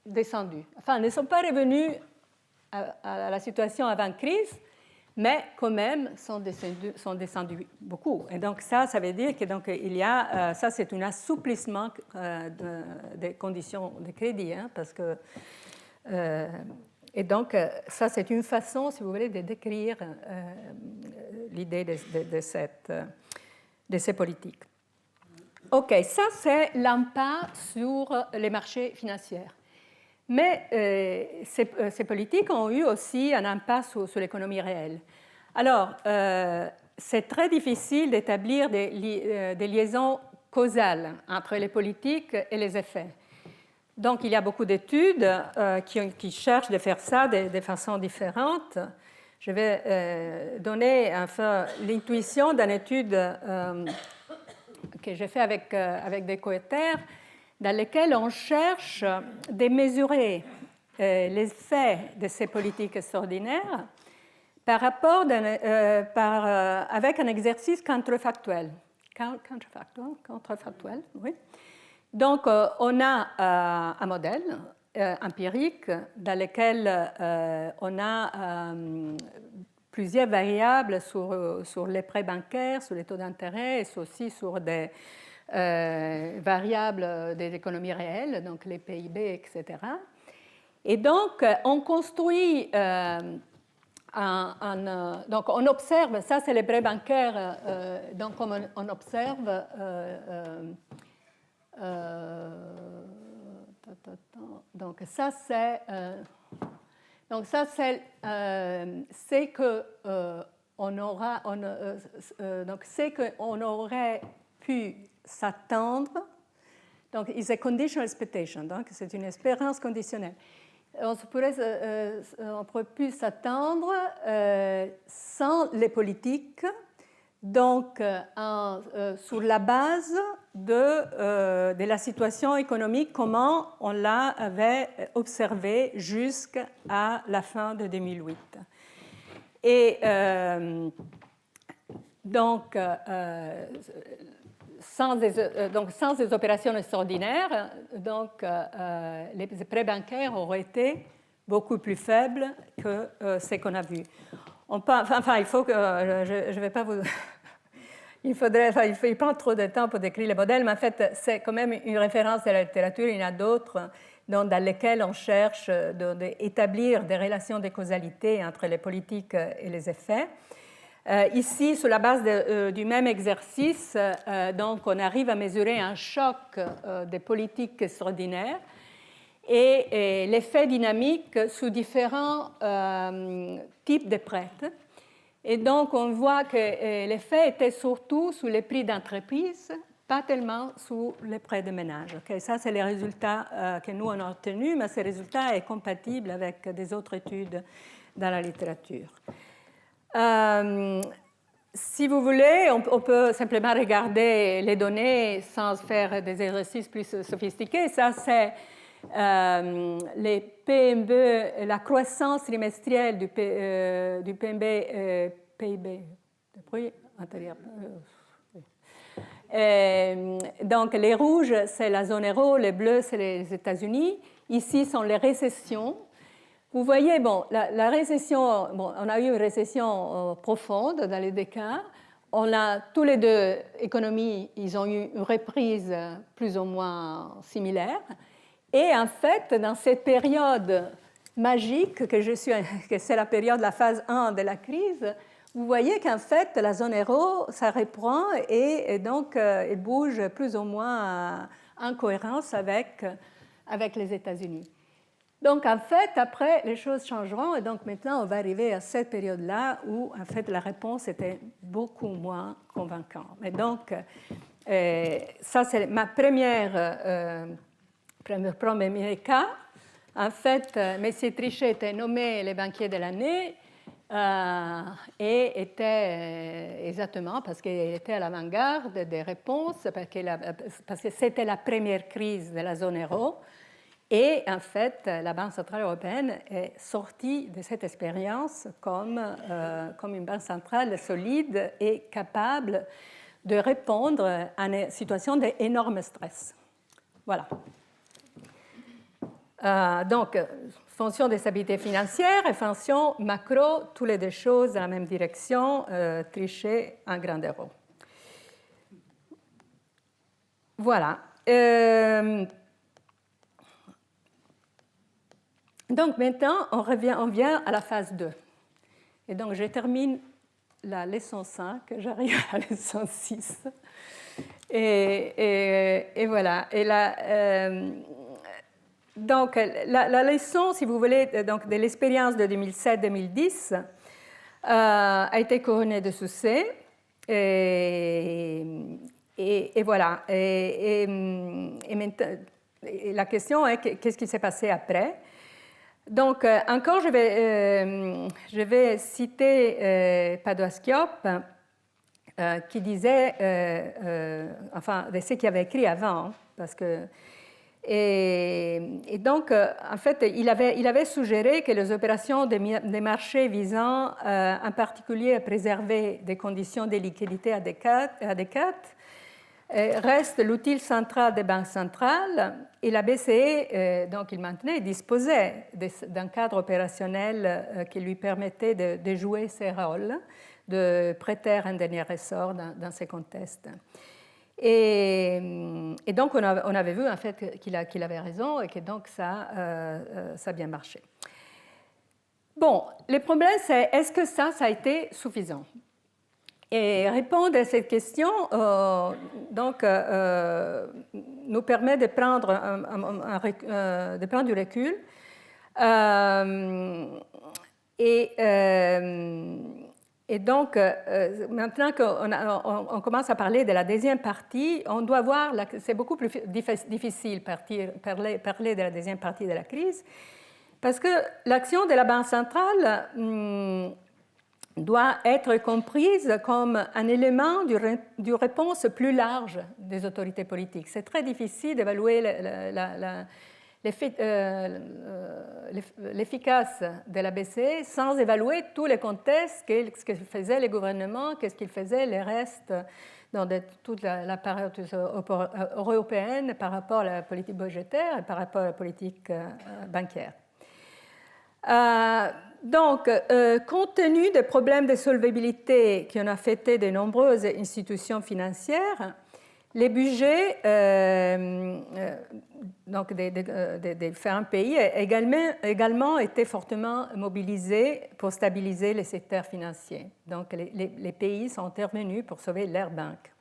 descendus. Enfin, ne sont pas revenus à la situation avant crise, mais quand même sont descendus beaucoup. Et donc ça veut dire que il y a, ça c'est un assouplissement des conditions de crédit, parce que et donc ça c'est une façon, si vous voulez, de décrire l'idée de ces politiques. Ok, ça c'est l'impact sur les marchés financiers. Mais ces politiques ont eu aussi un impact sur l'économie réelle. Alors, c'est très difficile d'établir des liaisons causales entre les politiques et les effets. Donc, il y a beaucoup d'études qui cherchent de faire ça de façon différente. Je vais donner l'intuition d'une étude que j'ai faite avec des coétères, dans lesquels on cherche de mesurer l'effet de ces politiques extraordinaires par rapport avec un exercice contrefactuel. Contrefactuel, oui. Donc, on a un modèle empirique dans lequel on a plusieurs variables sur les prêts bancaires, sur les taux d'intérêt, et aussi sur des variables des économies réelles, donc les PIB, etc. Et donc, on construit, donc on observe, ça c'est les prêts bancaires, donc comme on observe, donc ça c'est que on aura, donc c'est qu'on aurait pu s'attendre. Donc, is a conditional expectation. Donc, c'est une espérance conditionnelle. On aurait pu s'attendre sans les politiques, donc sur la base de la situation économique, comment on l'avait observée jusqu'à la fin de 2008. Et donc, sans des opérations extraordinaires, donc, les prêts bancaires auraient été beaucoup plus faibles que ce qu'on a vu. Enfin, il faut que je ne vais pas vous... il ne prend trop de temps pour décrire les modèles, mais en fait, c'est quand même une référence de la littérature. Il y en a d'autres dans lesquelles on cherche d'établir des relations de causalité entre les politiques et les effets. Ici, sur la base du même exercice, donc on arrive à mesurer un choc des politiques extraordinaires et l'effet dynamique sous différents types de prêts. Et donc, on voit que l'effet était surtout sous les prix d'entreprise, pas tellement sous les prêts de ménage. Okay? Ça, c'est les résultats que nous, on a obtenus, mais ces résultats sont compatibles avec des autres études dans la littérature. Si vous voulez, on peut simplement regarder les données sans faire des exercices plus sophistiqués. Ça, c'est les PMB, la croissance trimestrielle du PMB, PIB, le produit intérieur. Donc, les rouges, c'est la zone euro, les bleus, c'est les États-Unis. Ici sont les récessions. Vous voyez, bon, la récession, bon, on a eu une récession profonde dans les deux cas. On a tous les deux économies, ils ont eu une reprise plus ou moins similaire. Et en fait, dans cette période magique que c'est la période, la phase 1 de la crise, vous voyez qu'en fait, la zone euro, ça reprend et donc elle bouge plus ou moins en cohérence avec les États-Unis. Donc, en fait, après, les choses changeront et donc maintenant, on va arriver à cette période-là où, en fait, la réponse était beaucoup moins convaincante. Mais donc, ça, c'est ma premier cas. En fait, Messier Trichet était nommé les banquiers de l'année et était exactement parce qu'il était à l'avant-garde des réponses, parce que c'était la première crise de la zone euro. Et en fait, la Banque centrale européenne est sortie de cette expérience comme une banque centrale solide et capable de répondre à une situation d'énorme stress. Voilà. Donc, fonction de stabilité financière et fonction macro, toutes les deux choses dans la même direction, Trichet en grand euro. Voilà. Donc maintenant, on vient à la phase 2. Et donc je termine la leçon 5, j'arrive à la leçon 6. Et voilà. Et donc la leçon, si vous voulez, donc, de l'expérience de 2007-2010 a été couronnée de succès. Et voilà. Et la question est qu'est-ce qui s'est passé après? Donc, encore, je vais citer Padoa-Schiop, qui disait, enfin, de ce qu'il avait écrit avant, parce que... Et donc, en fait, il avait suggéré que les opérations des marchés visant en particulier à préserver des conditions de liquidité adéquates reste l'outil central des banques centrales et la BCE, donc il maintenait, disposait d'un cadre opérationnel qui lui permettait de jouer ses rôles, de prêter un dernier ressort dans ces contextes. Et donc on avait vu en fait qu'il avait raison et que donc ça a bien marché. Bon, le problème c'est est-ce que ça a été suffisant? Et répondre à cette question nous permet de prendre, du recul et donc, maintenant qu'on commence à parler de la deuxième partie, on doit voir, c'est beaucoup plus difficile parler de la deuxième partie de la crise, parce que l'action de la Banque centrale doit être comprise comme un élément du réponse plus large des autorités politiques. C'est très difficile d'évaluer l'efficace de la BCE sans évaluer tous les contextes, ce que faisaient les gouvernements, qu'est-ce qu'ils faisaient les restes dans toute la période européenne par rapport à la politique budgétaire et par rapport à la politique bancaire. Donc, compte tenu des problèmes de solvabilité qui ont affecté de nombreuses institutions financières, les budgets des différents pays ont également été fortement mobilisés pour stabiliser les secteurs financiers. Donc, les pays sont intervenus pour sauver leurs banques.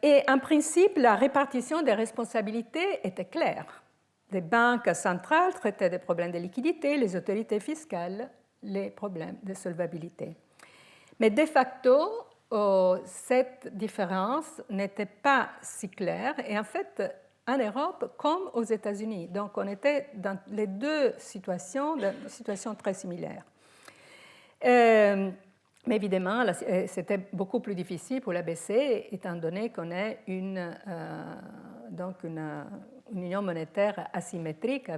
Et en principe, la répartition des responsabilités était claire. Les banques centrales traitaient des problèmes de liquidité, les autorités fiscales, les problèmes de solvabilité. Mais de facto, cette différence n'était pas si claire. Et en fait, en Europe comme aux États-Unis. Donc, on était dans les deux situations très similaires. Mais évidemment, c'était beaucoup plus difficile pour la BCE, étant donné qu'on est une union monétaire asymétrique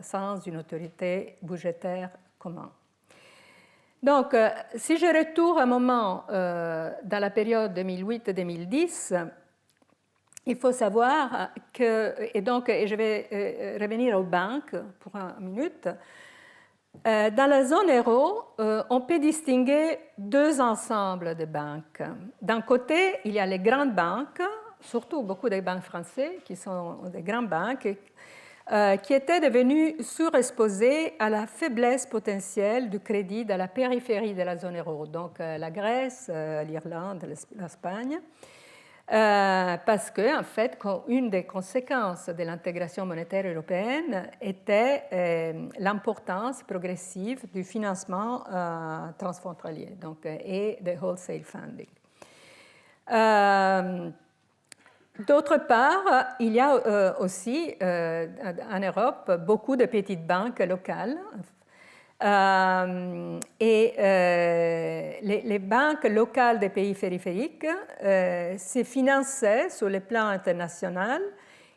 sans une autorité budgétaire commune. Donc, si je retourne un moment dans la période 2008-2010, il faut savoir que, et je vais revenir aux banques pour une minute. Dans la zone euro, on peut distinguer deux ensembles de banques. D'un côté, il y a les grandes banques, surtout beaucoup des banques françaises, qui sont des grandes banques, qui étaient devenues surexposées à la faiblesse potentielle du crédit dans la périphérie de la zone euro, donc la Grèce, l'Irlande, l'Espagne. Parce que, en fait, une des conséquences de l'intégration monétaire européenne était l'importance progressive du financement transfrontalier et de wholesale funding. D'autre part, il y a aussi en Europe beaucoup de petites banques locales. Les banques locales des pays périphériques se finançaient sur le plan international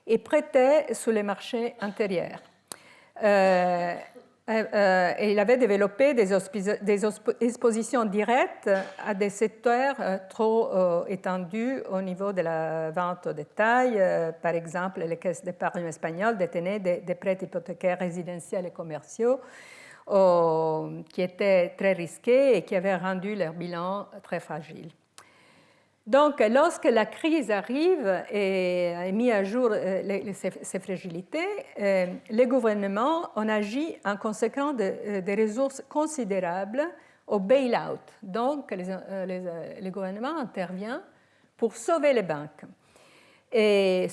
et prêtaient sur les marchés intérieurs. Et il avait développé des expositions directes à des secteurs trop étendus au niveau de la vente au détail. Par exemple, les caisses d'épargne espagnoles détenaient des prêts hypothécaires résidentiels et commerciaux qui étaient très risqués et qui avaient rendu leur bilan très fragile. Donc, lorsque la crise arrive et a mis à jour ces fragilités, les gouvernements ont agi en conséquence des ressources considérables au bail-out. Donc, les gouvernements interviennent pour sauver les banques, et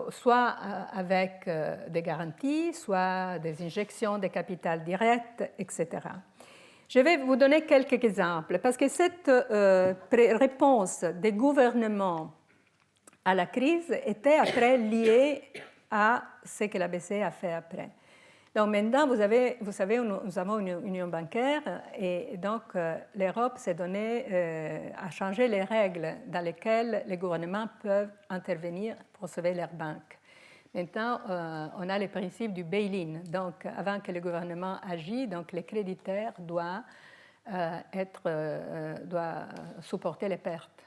soit avec des garanties, soit des injections de capital direct, etc. Je vais vous donner quelques exemples, parce que cette réponse des gouvernements à la crise était après liée à ce que la BCE a fait après. Donc maintenant, vous savez, nous avons une union bancaire et donc l'Europe s'est donnée à changer les règles dans lesquelles les gouvernements peuvent intervenir pour sauver leurs banques. Maintenant, on a le principe du bail-in. Donc, avant que le gouvernement agisse, donc les créditeurs doivent supporter les pertes.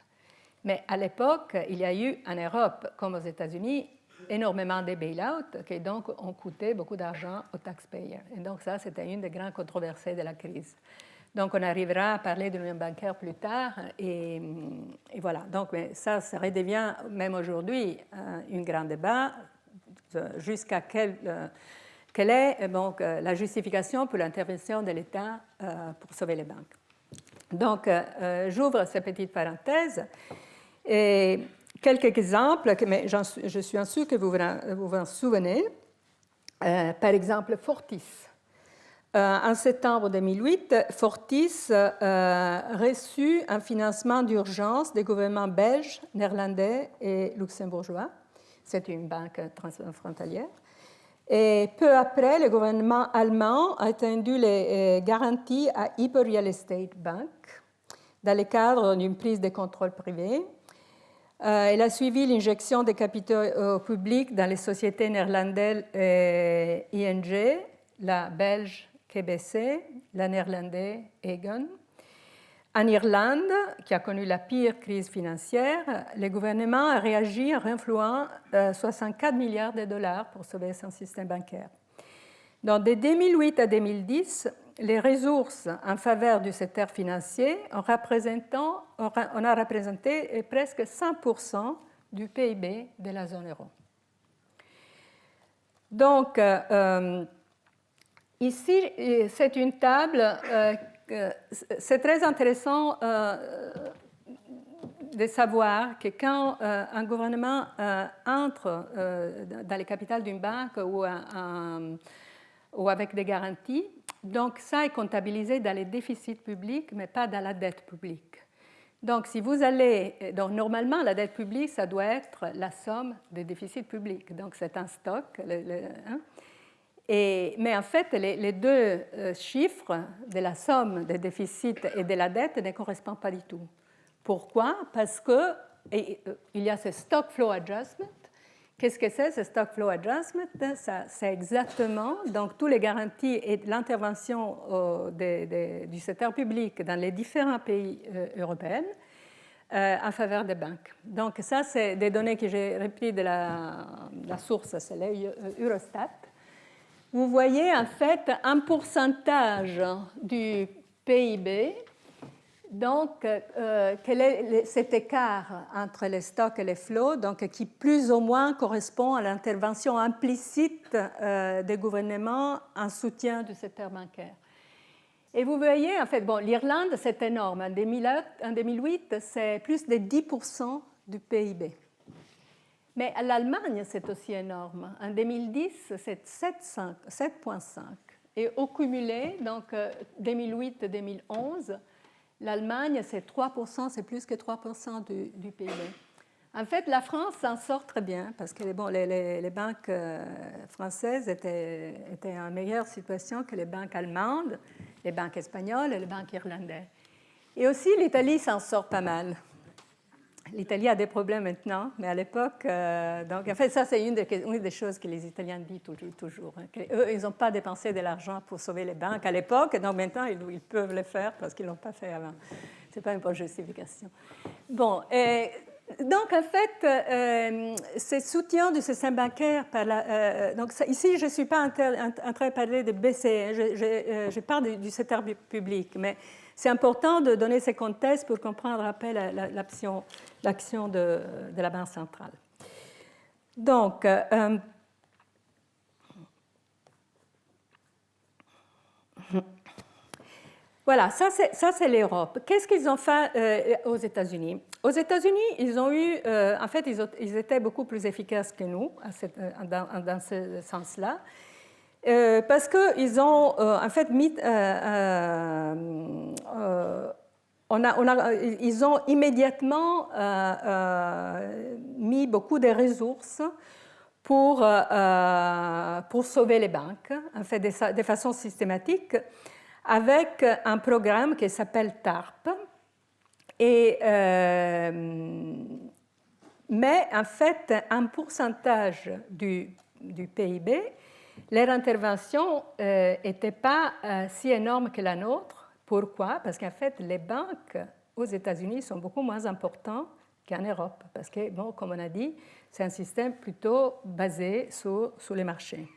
Mais à l'époque, il y a eu en Europe, comme aux États-Unis, énormément de bail-out qui donc ont coûté beaucoup d'argent aux taxpayers. Et donc ça, c'était une des grandes controversées de la crise. Donc on arrivera à parler de l'union bancaire plus tard. Et voilà, donc ça redevient même aujourd'hui un grand débat jusqu'à quelle est donc, la justification pour l'intervention de l'État pour sauver les banques. Donc j'ouvre cette petite parenthèse. Et quelques exemples, mais je suis sûre que vous vous en souvenez. Par exemple, Fortis. En septembre 2008, Fortis reçut un financement d'urgence des gouvernements belges, néerlandais et luxembourgeois. C'est une banque transfrontalière. Et peu après, le gouvernement allemand a étendu les garanties à Hyper Real Estate Bank dans le cadre d'une prise de contrôle privé. Elle a suivi l'injection des capitaux publics dans les sociétés néerlandaises ING, la belge KBC, la néerlandaise Aegon. En Irlande, qui a connu la pire crise financière, le gouvernement a réagi en renflouant 64 milliards de dollars pour sauver son système bancaire. Donc, de 2008 à 2010, les ressources en faveur du secteur financier ont représenté presque 100% du PIB de la zone euro. Donc, ici, c'est une table, c'est très intéressant de savoir que quand un gouvernement entre dans le capital d'une banque ou avec des garanties, donc ça est comptabilisé dans les déficits publics, mais pas dans la dette publique. Donc, si vous allez, donc normalement, la dette publique, ça doit être la somme des déficits publics. Donc, c'est un stock. Mais en fait, les deux chiffres de la somme des déficits et de la dette ne correspondent pas du tout. Pourquoi? Parce qu'il y a ce stock flow adjustment. Qu'est-ce que c'est, ce stock flow adjustment? C'est exactement donc, toutes les garanties et l'intervention du secteur public dans les différents pays européens en faveur des banques. Donc ça, c'est des données que j'ai reprises de la source, c'est l'Eurostat. Vous voyez en fait un pourcentage du PIB. Donc, quel est cet écart entre les stocks et les flots, donc, qui plus ou moins correspond à l'intervention implicite des gouvernements en soutien du secteur bancaire. Et vous voyez, en fait, bon, l'Irlande, c'est énorme. En 2008, c'est plus de 10% du PIB. Mais à l'Allemagne, c'est aussi énorme. En 2010, c'est 7,5. Et au cumulé, donc 2008-2011, l'Allemagne, c'est 3%, c'est plus que 3% du PIB. En fait, la France s'en sort très bien parce que bon, les banques françaises étaient en meilleure situation que les banques allemandes, les banques espagnoles et les banques irlandaises. Et aussi, l'Italie s'en sort pas mal. L'Italie a des problèmes maintenant, mais à l'époque, donc en fait, ça c'est une des choses que les Italiens disent toujours. Hein, eux, ils n'ont pas dépensé de l'argent pour sauver les banques à l'époque, donc maintenant ils peuvent le faire parce qu'ils ne l'ont pas fait avant. Ce n'est pas une bonne justification. Bon, donc en fait, ce soutien du système bancaire par donc ici je ne suis pas en train de parler de BCE, je parle du secteur public, mais c'est important de donner ces contextes pour comprendre après l'action de la Banque centrale. Donc, voilà, ça c'est l'Europe. Qu'est-ce qu'ils ont fait aux États-Unis? Aux États-Unis, ils ont eu, en fait, ils étaient beaucoup plus efficaces que nous dans ce sens-là. Parce qu'ils ont en fait mis, ils ont immédiatement mis beaucoup de ressources pour sauver les banques, en fait, de façon systématique, avec un programme qui s'appelle TARP. Mais en fait, un pourcentage du PIB, leur intervention n'était pas si énorme que la nôtre. Pourquoi? Parce qu'en fait, les banques aux États-Unis sont beaucoup moins importantes qu'en Europe, parce que, bon, comme on a dit, c'est un système plutôt basé sur les marchés.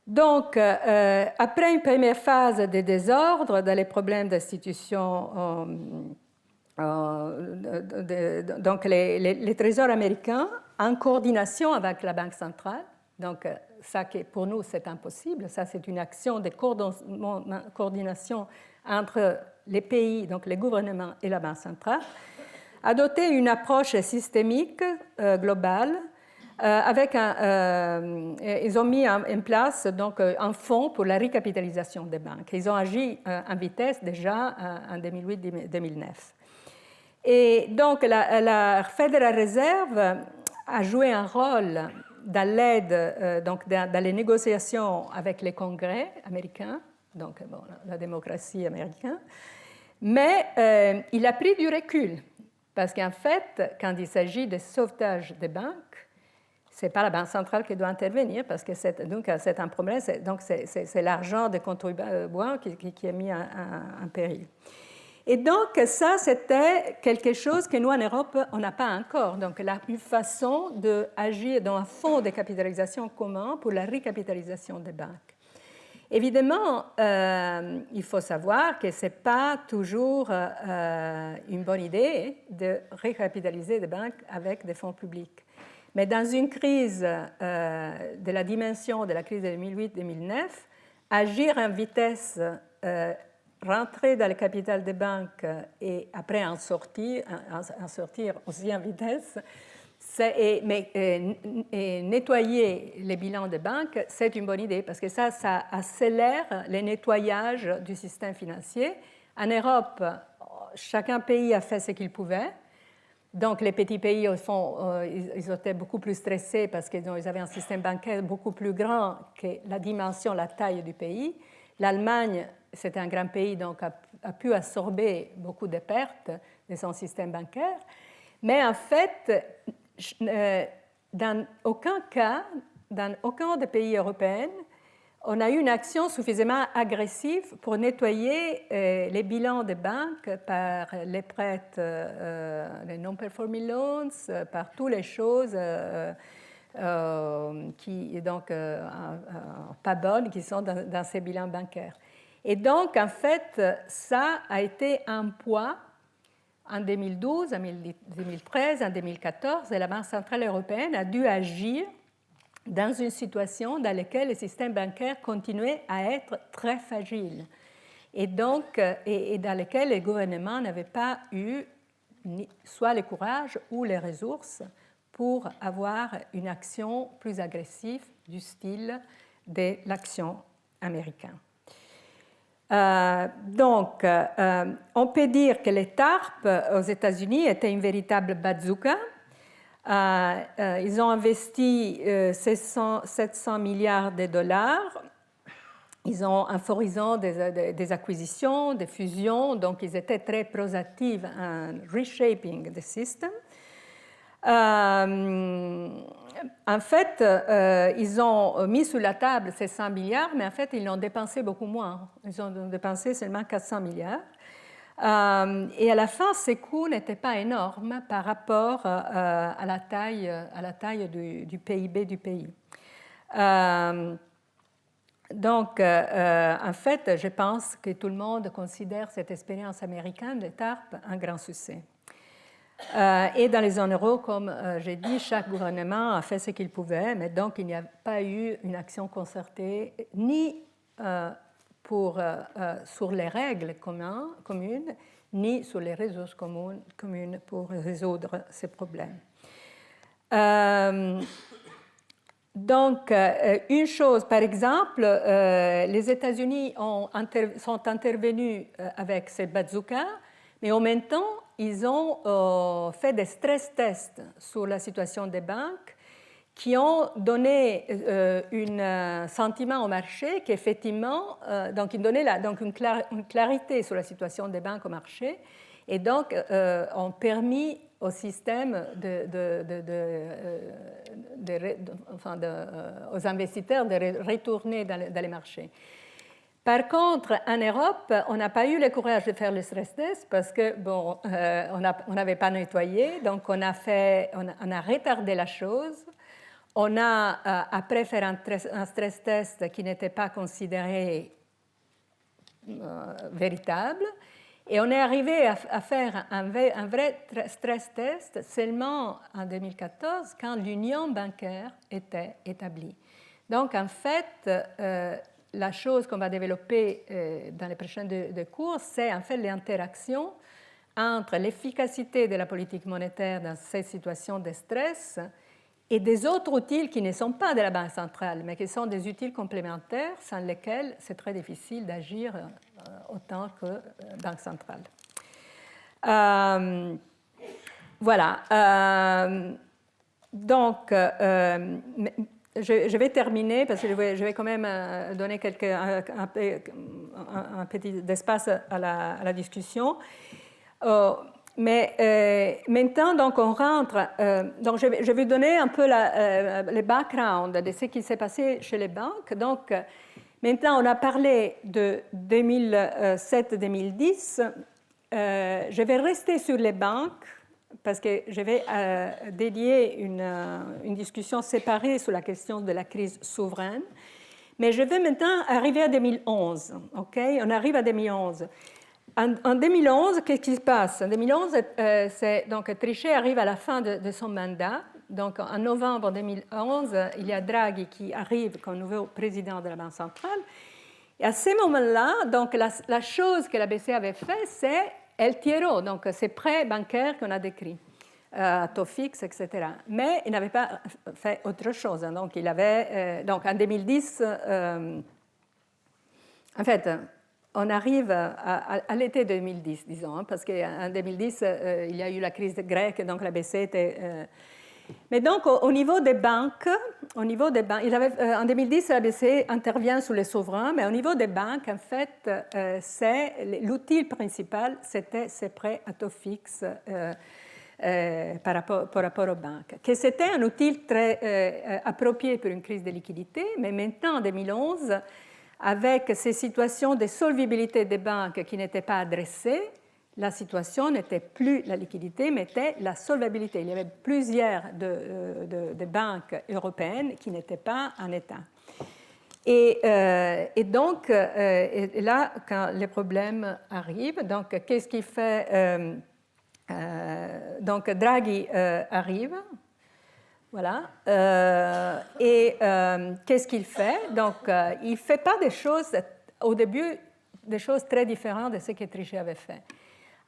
Donc, après une première phase de désordre dans les problèmes d'institutions, donc les trésors américains, en coordination avec la Banque centrale, donc ça qui pour nous c'est impossible, ça c'est une action de coordination entre les pays, donc les gouvernements et la Banque centrale, adopté une approche systémique globale avec ils ont mis en place donc, un fonds pour la recapitalisation des banques. Ils ont agi en vitesse déjà en 2008-2009. Et donc la Federal Reserve a joué un rôle dans l'aide, donc dans les négociations avec les congrès américains, donc bon, la démocratie américaine, mais il a pris du recul, parce qu'en fait, quand il s'agit de sauvetage des banques, ce n'est pas la Banque centrale qui doit intervenir, parce que c'est un problème, donc c'est l'argent des contribuables qui est mis en péril. Et donc, ça, c'était quelque chose que nous, en Europe, on n'a pas encore. Donc, une façon d'agir dans un fonds de capitalisation commun pour la recapitalisation des banques. Évidemment, il faut savoir que ce n'est pas toujours une bonne idée de recapitaliser des banques avec des fonds publics. Mais dans une crise de la dimension de la crise de 2008-2009, agir en vitesse, rentrer dans le capital des banques et après en sortir aussi en vitesse, et nettoyer les bilans des banques, c'est une bonne idée parce que ça accélère le nettoyage du système financier. En Europe, chacun pays a fait ce qu'il pouvait. Donc, les petits pays, au fond, ils étaient beaucoup plus stressés parce qu'ils avaient un système bancaire beaucoup plus grand que la dimension, la taille du pays. L'Allemagne, c'était un grand pays, donc a pu absorber beaucoup de pertes de son système bancaire. Mais en fait, dans aucun cas, dans aucun des pays européens, on a eu une action suffisamment agressive pour nettoyer les bilans des banques par les prêts, les non-performing loans, par toutes les choses qui donc pas bonnes qui sont dans ces bilans bancaires. Et donc, en fait, ça a été un poids en 2012, en 2013, en 2014, et la Banque centrale européenne a dû agir dans une situation dans laquelle le système bancaire continuait à être très fragile et donc dans laquelle les gouvernements n'avaient pas eu soit le courage ou les ressources pour avoir une action plus agressive du style de l'action américaine. Donc, on peut dire que les TARP aux États-Unis étaient une véritable bazooka. Ils ont investi 700 milliards de dollars. Ils ont un horizon des acquisitions, des fusions, donc ils étaient très proactifs en reshaping the system. En fait, ils ont mis sur la table ces 100 milliards, mais en fait, ils l'ont dépensé beaucoup moins. Ils ont dépensé seulement 400 milliards. Et à la fin, ces coûts n'étaient pas énormes par rapport à la taille du PIB du pays. Donc, en fait, je pense que tout le monde considère cette expérience américaine de TARP un grand succès. Et dans les zones euro, comme j'ai dit, chaque gouvernement a fait ce qu'il pouvait, mais donc il n'y a pas eu une action concertée ni sur les règles communes, ni sur les ressources communes pour résoudre ces problèmes. Donc, une chose, par exemple, les États-Unis sont intervenus avec cette bazooka, mais en même temps, ils ont fait des stress tests sur la situation des banques qui ont donné un sentiment au marché qu'effectivement, donc ils donnaient une clarité sur la situation des banques au marché et donc ont permis au système, aux investisseurs de retourner dans les marchés. Par contre, en Europe, on n'a pas eu le courage de faire le stress test parce que, bon, on n'avait pas nettoyé, donc on a retardé la chose. On a, après, fait un stress test qui n'était pas considéré véritable. Et on est arrivé à faire un vrai stress test seulement en 2014, quand l'union bancaire était établie. Donc, en fait, la chose qu'on va développer dans les prochains deux cours, c'est en fait l'interaction entre l'efficacité de la politique monétaire dans ces situations de stress et des autres outils qui ne sont pas de la Banque centrale, mais qui sont des outils complémentaires sans lesquels c'est très difficile d'agir autant que Banque centrale. Voilà. Donc, je vais terminer parce que je vais quand même donner un petit espace à la discussion. Mais maintenant, donc, on rentre. Donc, je vais donner un peu le background de ce qui s'est passé chez les banques. Donc, maintenant, on a parlé de 2007-2010. Je vais rester sur les banques parce que je vais dédier une discussion séparée sur la question de la crise souveraine. Mais je vais maintenant arriver à 2011. Okay? On arrive à 2011. En 2011, qu'est-ce qui se passe? En 2011, donc, Trichet arrive à la fin de son mandat. Donc, en novembre 2011, il y a Draghi qui arrive comme nouveau président de la Banque centrale. Et à ce moment-là, donc, la chose que la BCE avait fait, c'est El Tiero, donc ces prêts bancaires qu'on a décrits, taux fixe, etc. Mais il n'avait pas fait autre chose. Donc, il avait, donc en 2010, en fait, on arrive à l'été 2010, disons, parce qu'en 2010, il y a eu la crise grecque, donc la BCE était... Mais donc, au niveau des banques, en 2010, la BCE intervient sur les souverains, mais au niveau des banques, en fait, l'outil principal, c'était ces prêts à taux fixe par rapport aux banques. Que c'était un outil très approprié pour une crise de liquidité, mais maintenant, en 2011, avec ces situations de solvabilité des banques qui n'étaient pas adressées, la situation n'était plus la liquidité, mais était la solvabilité. Il y avait plusieurs de banques européennes qui n'étaient pas en état. Et donc, là, quand les problèmes arrivent, donc, qu'est-ce qu'il fait? Donc, Draghi arrive. Voilà. Qu'est-ce qu'il fait? Donc, il ne fait pas des choses, au début, des choses très différentes de ce que Trichet avait fait.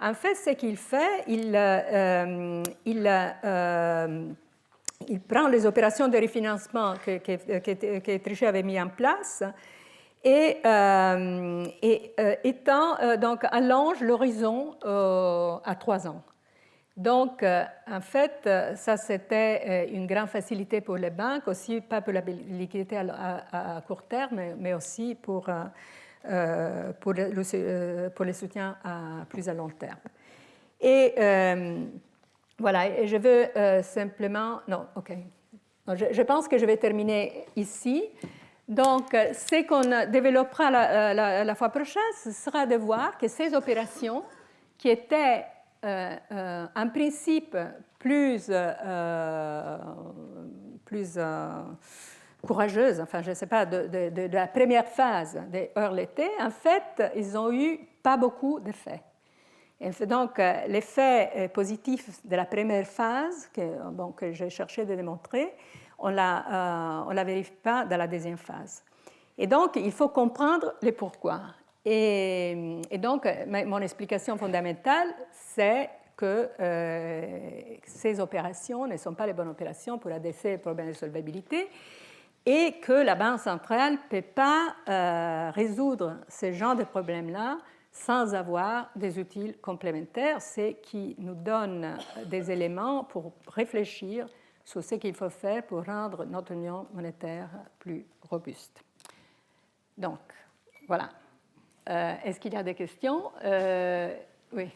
En fait, ce qu'il fait, il prend les opérations de refinancement que Trichet avait mis en place et donc, allonge l'horizon à 3 ans. Donc, en fait, ça, c'était une grande facilité pour les banques, aussi pas pour la liquidité à court terme, mais aussi pour les soutiens plus à long terme. Et voilà, et je veux simplement... Non, OK. Je pense que je vais terminer ici. Donc, ce qu'on développera la fois prochaine, ce sera de voir que ces opérations qui étaient en principe plus courageuses, enfin je ne sais pas, de la première phase de early T, en fait, ils n'ont eu pas beaucoup d'effets. Donc, l'effet positif de la première phase, que j'ai cherché de démontrer, on ne la vérifie pas dans la deuxième phase. Et donc, il faut comprendre le pourquoi. Et donc, mon explication fondamentale, c'est que ces opérations ne sont pas les bonnes opérations pour adresser le problème de solvabilité et que la Banque centrale ne peut pas résoudre ce genre de problème-là sans avoir des outils complémentaires, ce qui nous donne des éléments pour réfléchir sur ce qu'il faut faire pour rendre notre union monétaire plus robuste. Donc, voilà. Est-ce qu'il y a des questions? Oui.